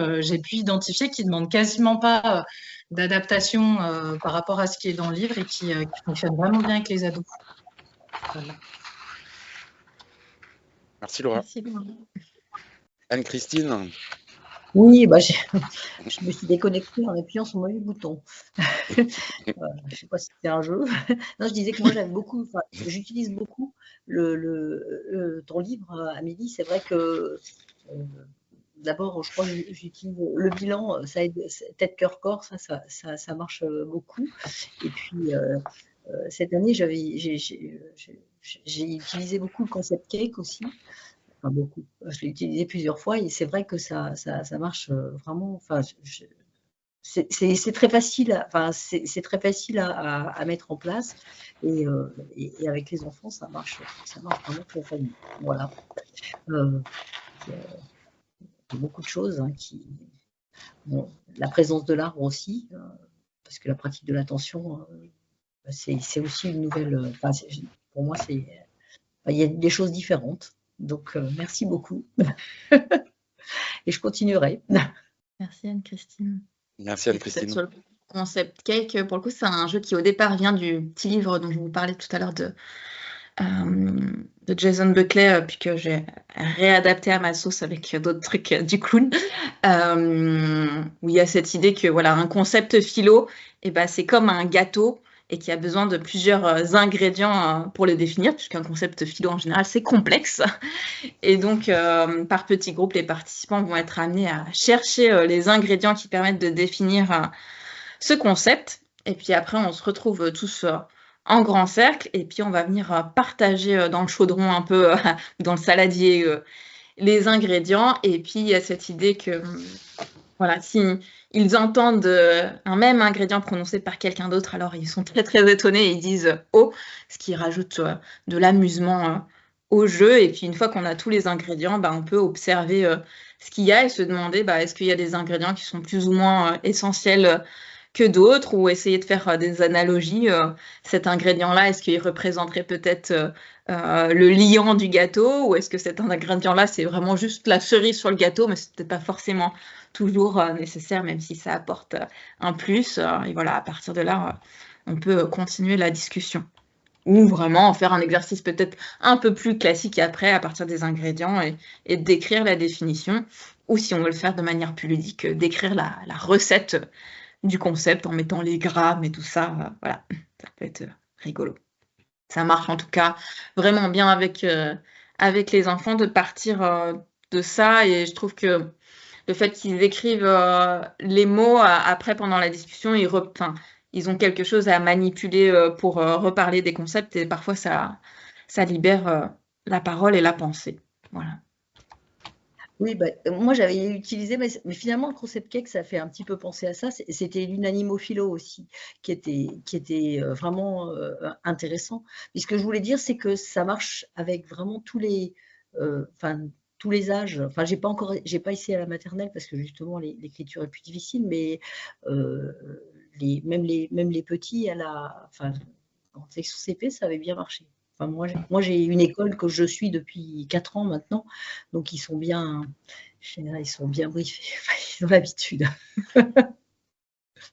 identifier qui ne demandent quasiment pas d'adaptation par rapport à ce qui est dans le livre et qui fonctionnent vraiment bien avec les ados. Voilà. Merci Laura. Merci Laura. Anne-Christine. Oui, je me suis déconnectée en appuyant sur le bouton. Je ne sais pas si c'était un jeu. Non, je disais que moi j'utilise beaucoup ton livre, Amélie. C'est vrai que d'abord, je crois que j'utilise le bilan, ça aide, tête, cœur, corps, ça marche beaucoup. Et puis cette année, j'ai utilisé beaucoup le concept cake aussi. Enfin, beaucoup. Je l'ai utilisé plusieurs fois et c'est vrai que ça marche vraiment. Enfin, c'est très facile. C'est très facile à mettre en place et avec les enfants, ça marche vraiment très très bien. Voilà. Il y a beaucoup de choses la présence de l'arbre aussi, parce que la pratique de l'attention, c'est aussi une nouvelle. Pour moi, il y a des choses différentes. Donc, merci beaucoup. Et je continuerai. Merci Anne-Christine. Merci Anne-Christine. Sur le concept cake, pour le coup, c'est un jeu qui au départ vient du petit livre dont je vous parlais tout à l'heure de Jason Buckley, puis que j'ai réadapté à ma sauce avec d'autres trucs du clown, où il y a cette idée que voilà, un concept philo, c'est comme un gâteau et qui a besoin de plusieurs ingrédients pour le définir, puisqu'un concept philo en général, c'est complexe. Et donc, par petits groupes, les participants vont être amenés à chercher les ingrédients qui permettent de définir ce concept. Et puis après, on se retrouve tous en grand cercle, et puis on va venir partager dans le chaudron un peu, dans le saladier, les ingrédients. Et puis, il y a cette idée que, voilà, si ils entendent un même ingrédient prononcé par quelqu'un d'autre, alors ils sont très très étonnés et ils disent « oh », ce qui rajoute de l'amusement au jeu. Et puis une fois qu'on a tous les ingrédients, on peut observer ce qu'il y a et se demander est-ce qu'il y a des ingrédients qui sont plus ou moins essentiels que d'autres, ou essayer de faire des analogies. Cet ingrédient-là, est-ce qu'il représenterait peut-être le liant du gâteau, ou est-ce que cet ingrédient-là, c'est vraiment juste la cerise sur le gâteau, mais c'est peut-être pas forcément toujours nécessaire, même si ça apporte un plus. Et voilà, à partir de là, on peut continuer la discussion. Ou vraiment faire un exercice peut-être un peu plus classique après, à partir des ingrédients, et décrire la définition. ou si on veut le faire de manière plus ludique, d'écrire la recette du concept en mettant les grammes et tout ça. Voilà, ça peut être rigolo. Ça marche en tout cas vraiment bien avec les enfants de partir de ça, et je trouve que le fait qu'ils écrivent les mots après pendant la discussion, ils ont quelque chose à manipuler pour reparler des concepts, et parfois ça libère la parole et la pensée. Voilà. Oui, moi j'avais utilisé, mais finalement le concept cake, ça fait un petit peu penser à ça. C'était l'unanimophilo aussi, qui était vraiment intéressant. Et ce que je voulais dire, c'est que ça marche avec vraiment tous les âges. Enfin, j'ai pas essayé à la maternelle parce que justement l'écriture est plus difficile, mais même les petits en section CP, ça avait bien marché. Enfin, moi, j'ai une école que je suis depuis 4 ans maintenant, donc ils sont bien briefés, ils ont l'habitude.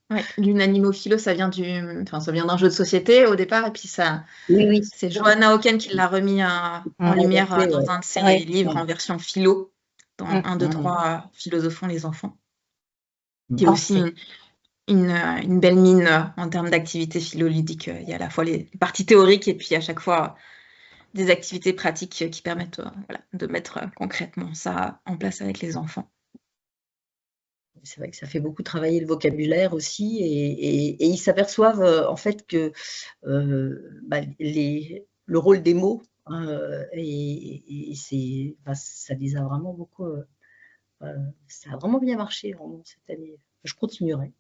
Ouais, l'unanimophilo, ça vient d'un jeu de société au départ, et puis oui. C'est Johanna Oken qui l'a remis en lumière dans un de ses livres en version philo, dans 1, 2, 3, Philosophons les enfants. Il y a aussi une belle mine en termes d'activités philoludiques. Il y a à la fois les parties théoriques et puis à chaque fois des activités pratiques qui permettent de mettre concrètement ça en place avec les enfants. C'est vrai que ça fait beaucoup travailler le vocabulaire aussi, et ils s'aperçoivent en fait que le rôle des mots, et ça les a vraiment beaucoup. Ça a vraiment bien marché vraiment, cette année. Je continuerai.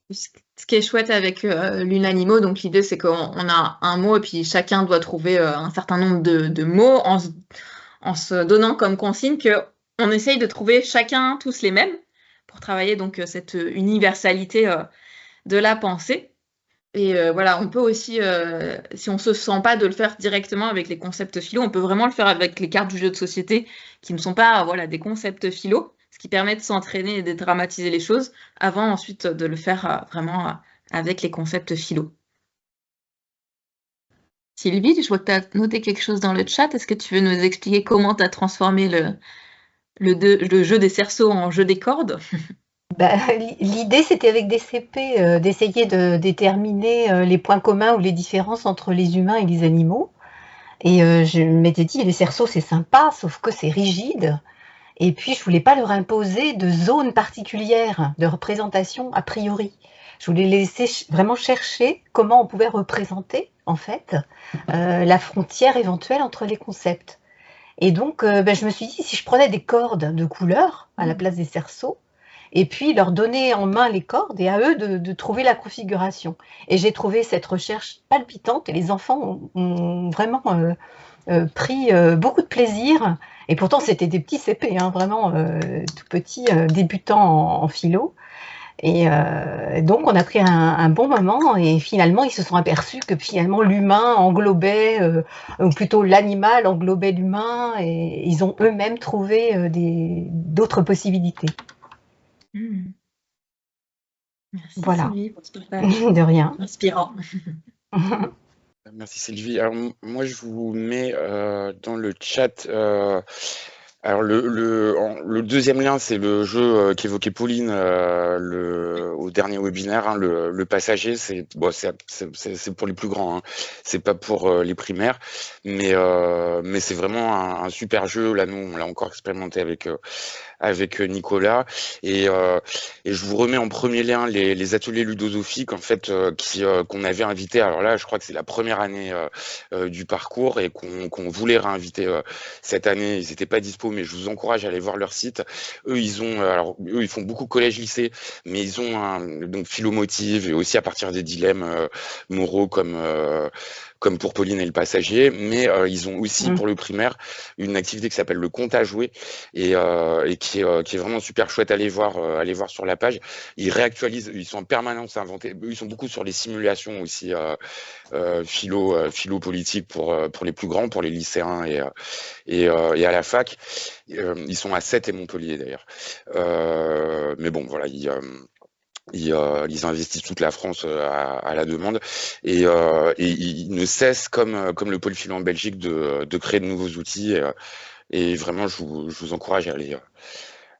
Ce qui est chouette avec l'unanimo, donc l'idée c'est qu'on a un mot et puis chacun doit trouver un certain nombre de mots en se donnant comme consigne qu'on essaye de trouver chacun tous les mêmes pour travailler donc cette universalité de la pensée. Et voilà, on peut aussi, si on se sent pas de le faire directement avec les concepts philo, on peut vraiment le faire avec les cartes du jeu de société qui ne sont pas des concepts philo, ce qui permet de s'entraîner et de dramatiser les choses avant ensuite de le faire vraiment avec les concepts philo. Sylvie, je vois que tu as noté quelque chose dans le chat. Est-ce que tu veux nous expliquer comment tu as transformé le jeu des cerceaux en jeu des cordes? L'idée, c'était avec des CP d'essayer de déterminer les points communs ou les différences entre les humains et les animaux. Et je m'étais dit, les cerceaux, c'est sympa, sauf que c'est rigide. Et puis, je voulais pas leur imposer de zone particulière de représentation a priori. Je voulais les laisser vraiment chercher comment on pouvait représenter, en fait, la frontière éventuelle entre les concepts. Et donc, je me suis dit, si je prenais des cordes de couleur à la place des cerceaux, et puis leur donner en main les cordes et à eux de trouver la configuration. Et j'ai trouvé cette recherche palpitante, et les enfants ont vraiment pris beaucoup de plaisir. Et pourtant, c'était des petits CP, hein, vraiment tout petits, débutants en philo. Et donc, on a pris un bon moment, et finalement, ils se sont aperçus que finalement, l'humain englobait, ou plutôt l'animal englobait l'humain, et ils ont eux-mêmes trouvé d'autres possibilités. Merci Voilà. Sylvie pour ce partage. De rien. Inspirant. Merci Sylvie. Alors, moi, je vous mets dans le chat. Alors le deuxième lien, c'est le jeu qu'évoquait Pauline au dernier webinaire, hein, le passager. C'est pour les plus grands, hein. C'est pas pour les primaires, mais c'est vraiment un super jeu. Là, nous, on l'a encore expérimenté avec Nicolas, et je vous remets en premier lien les ateliers ludosophiques, en fait, qu'on avait invités. Alors là, je crois que c'est la première année du parcours, et qu'on voulait réinviter cette année. Ils n'étaient pas dispo, mais je vous encourage à aller voir leur site. Eux, ils font beaucoup collège-lycée, mais ils ont donc philomotive, et aussi à partir des dilemmes moraux comme pour Pauline et le passager, mais ils ont aussi pour le primaire une activité qui s'appelle le compte à jouer, et qui est vraiment super chouette. Allez voir sur la page. Ils réactualisent, ils sont en permanence inventés. Ils sont beaucoup sur les simulations aussi philo politique pour les plus grands, pour les lycéens et à la fac. Ils sont à Sète et Montpellier d'ailleurs. Mais bon, voilà, ils investissent toute la France à la demande, et ils ne cessent, comme le pôle philo en Belgique, de créer de nouveaux outils. Et vraiment, je vous encourage à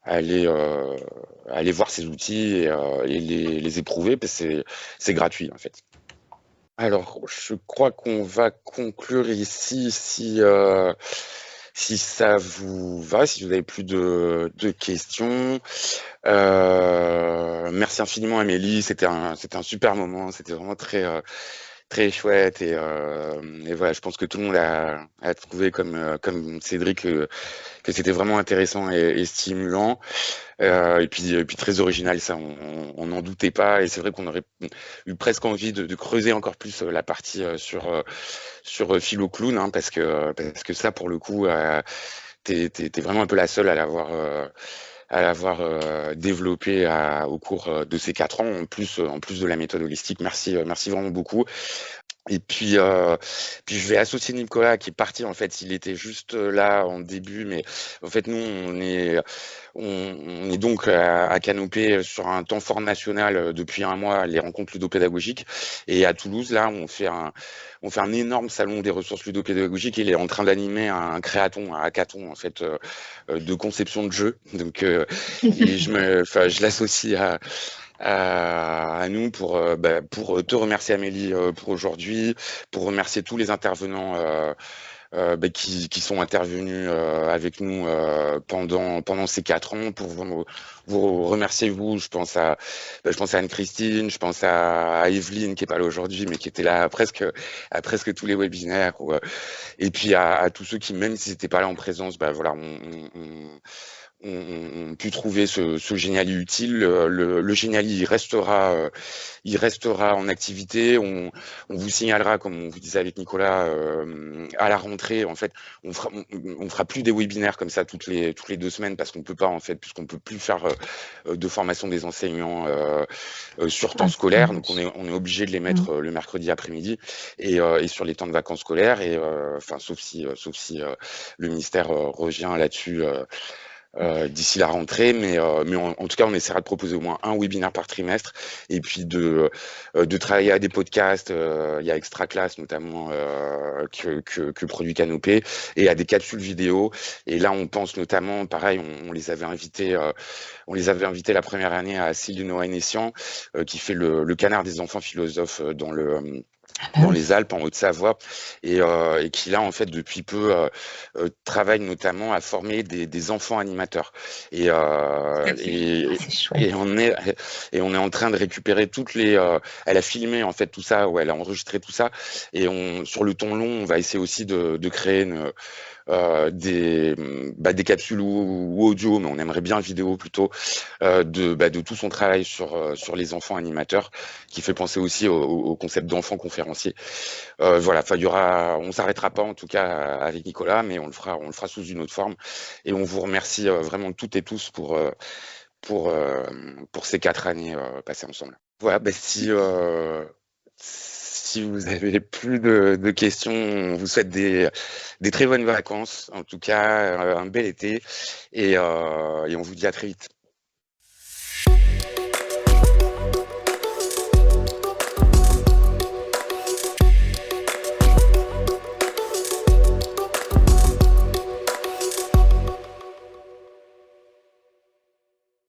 aller voir ces outils et les éprouver, parce que c'est gratuit en fait. Alors, je crois qu'on va conclure ici si ça vous va, si vous n'avez plus de questions. Merci infiniment Amélie, c'était un super moment, c'était vraiment très chouette et voilà, je pense que tout le monde a trouvé comme Cédric que c'était vraiment intéressant et stimulant, et puis très original, ça on n'en doutait pas, et c'est vrai qu'on aurait eu presque envie de creuser encore plus la partie sur Philo Clown, hein, parce que ça pour le coup t'es vraiment un peu la seule à l'avoir développé au cours de ces 4 ans, en plus de la méthode holistique. Merci vraiment beaucoup. Et puis je vais associer Nicolas qui est parti. En fait, il était juste là en début, mais en fait nous on est donc à Canopée sur un temps fort national depuis un mois, les rencontres ludopédagogiques, et à Toulouse là on fait un énorme salon des ressources ludopédagogiques, et il est en train d'animer un créaton, un hackathon en fait de conception de jeux. Donc et je l'associe à nous pour te remercier Amélie pour aujourd'hui, pour remercier tous les intervenants qui sont intervenus avec nous pendant ces 4 ans, pour vous remercier vous. Je pense à Anne-Christine, je pense à Evelyne qui est pas là aujourd'hui mais qui était là à presque tous les webinaires, et puis à tous ceux qui, même s'ils n'étaient pas là en présence, voilà, on pu trouver ce Geniali utile. Le Geniali il restera en activité. On vous signalera, comme on vous disait avec Nicolas, à la rentrée. En fait, on fera plus des webinaires comme ça toutes les 2 semaines, parce qu'on peut pas, en fait, puisqu'on peut plus faire de formation des enseignants sur temps scolaire. Donc on est obligé de les mettre le mercredi après-midi et sur les temps de vacances scolaires, et sauf si le ministère revient là-dessus d'ici la rentrée, mais en tout cas on essaiera de proposer au moins un webinaire par trimestre, et puis de travailler à des podcasts. Il y a Extra Class notamment que produit Canopée, et à des capsules vidéo. Et là on pense notamment, pareil, on les avait invités la première année à Céline Noël-Nessian, qui fait le Canard des enfants philosophes dans les Alpes, en Haute-Savoie, et qui là en fait depuis peu travaille notamment à former des enfants animateurs, et on est en train de récupérer toutes les elle a filmé en fait tout ça, elle a enregistré tout ça, et sur le temps long on va essayer aussi de créer des capsules ou audio, mais on aimerait bien vidéo plutôt, de tout son travail sur les enfants animateurs, qui fait penser aussi au concept d'enfant conférencier. Voilà, on s'arrêtera pas en tout cas avec Nicolas, mais on le fera sous une autre forme, et on vous remercie vraiment toutes et tous pour ces 4 années passées ensemble. Voilà, si vous avez plus de questions, on vous souhaite des très bonnes vacances, en tout cas un bel été, et on vous dit à très vite.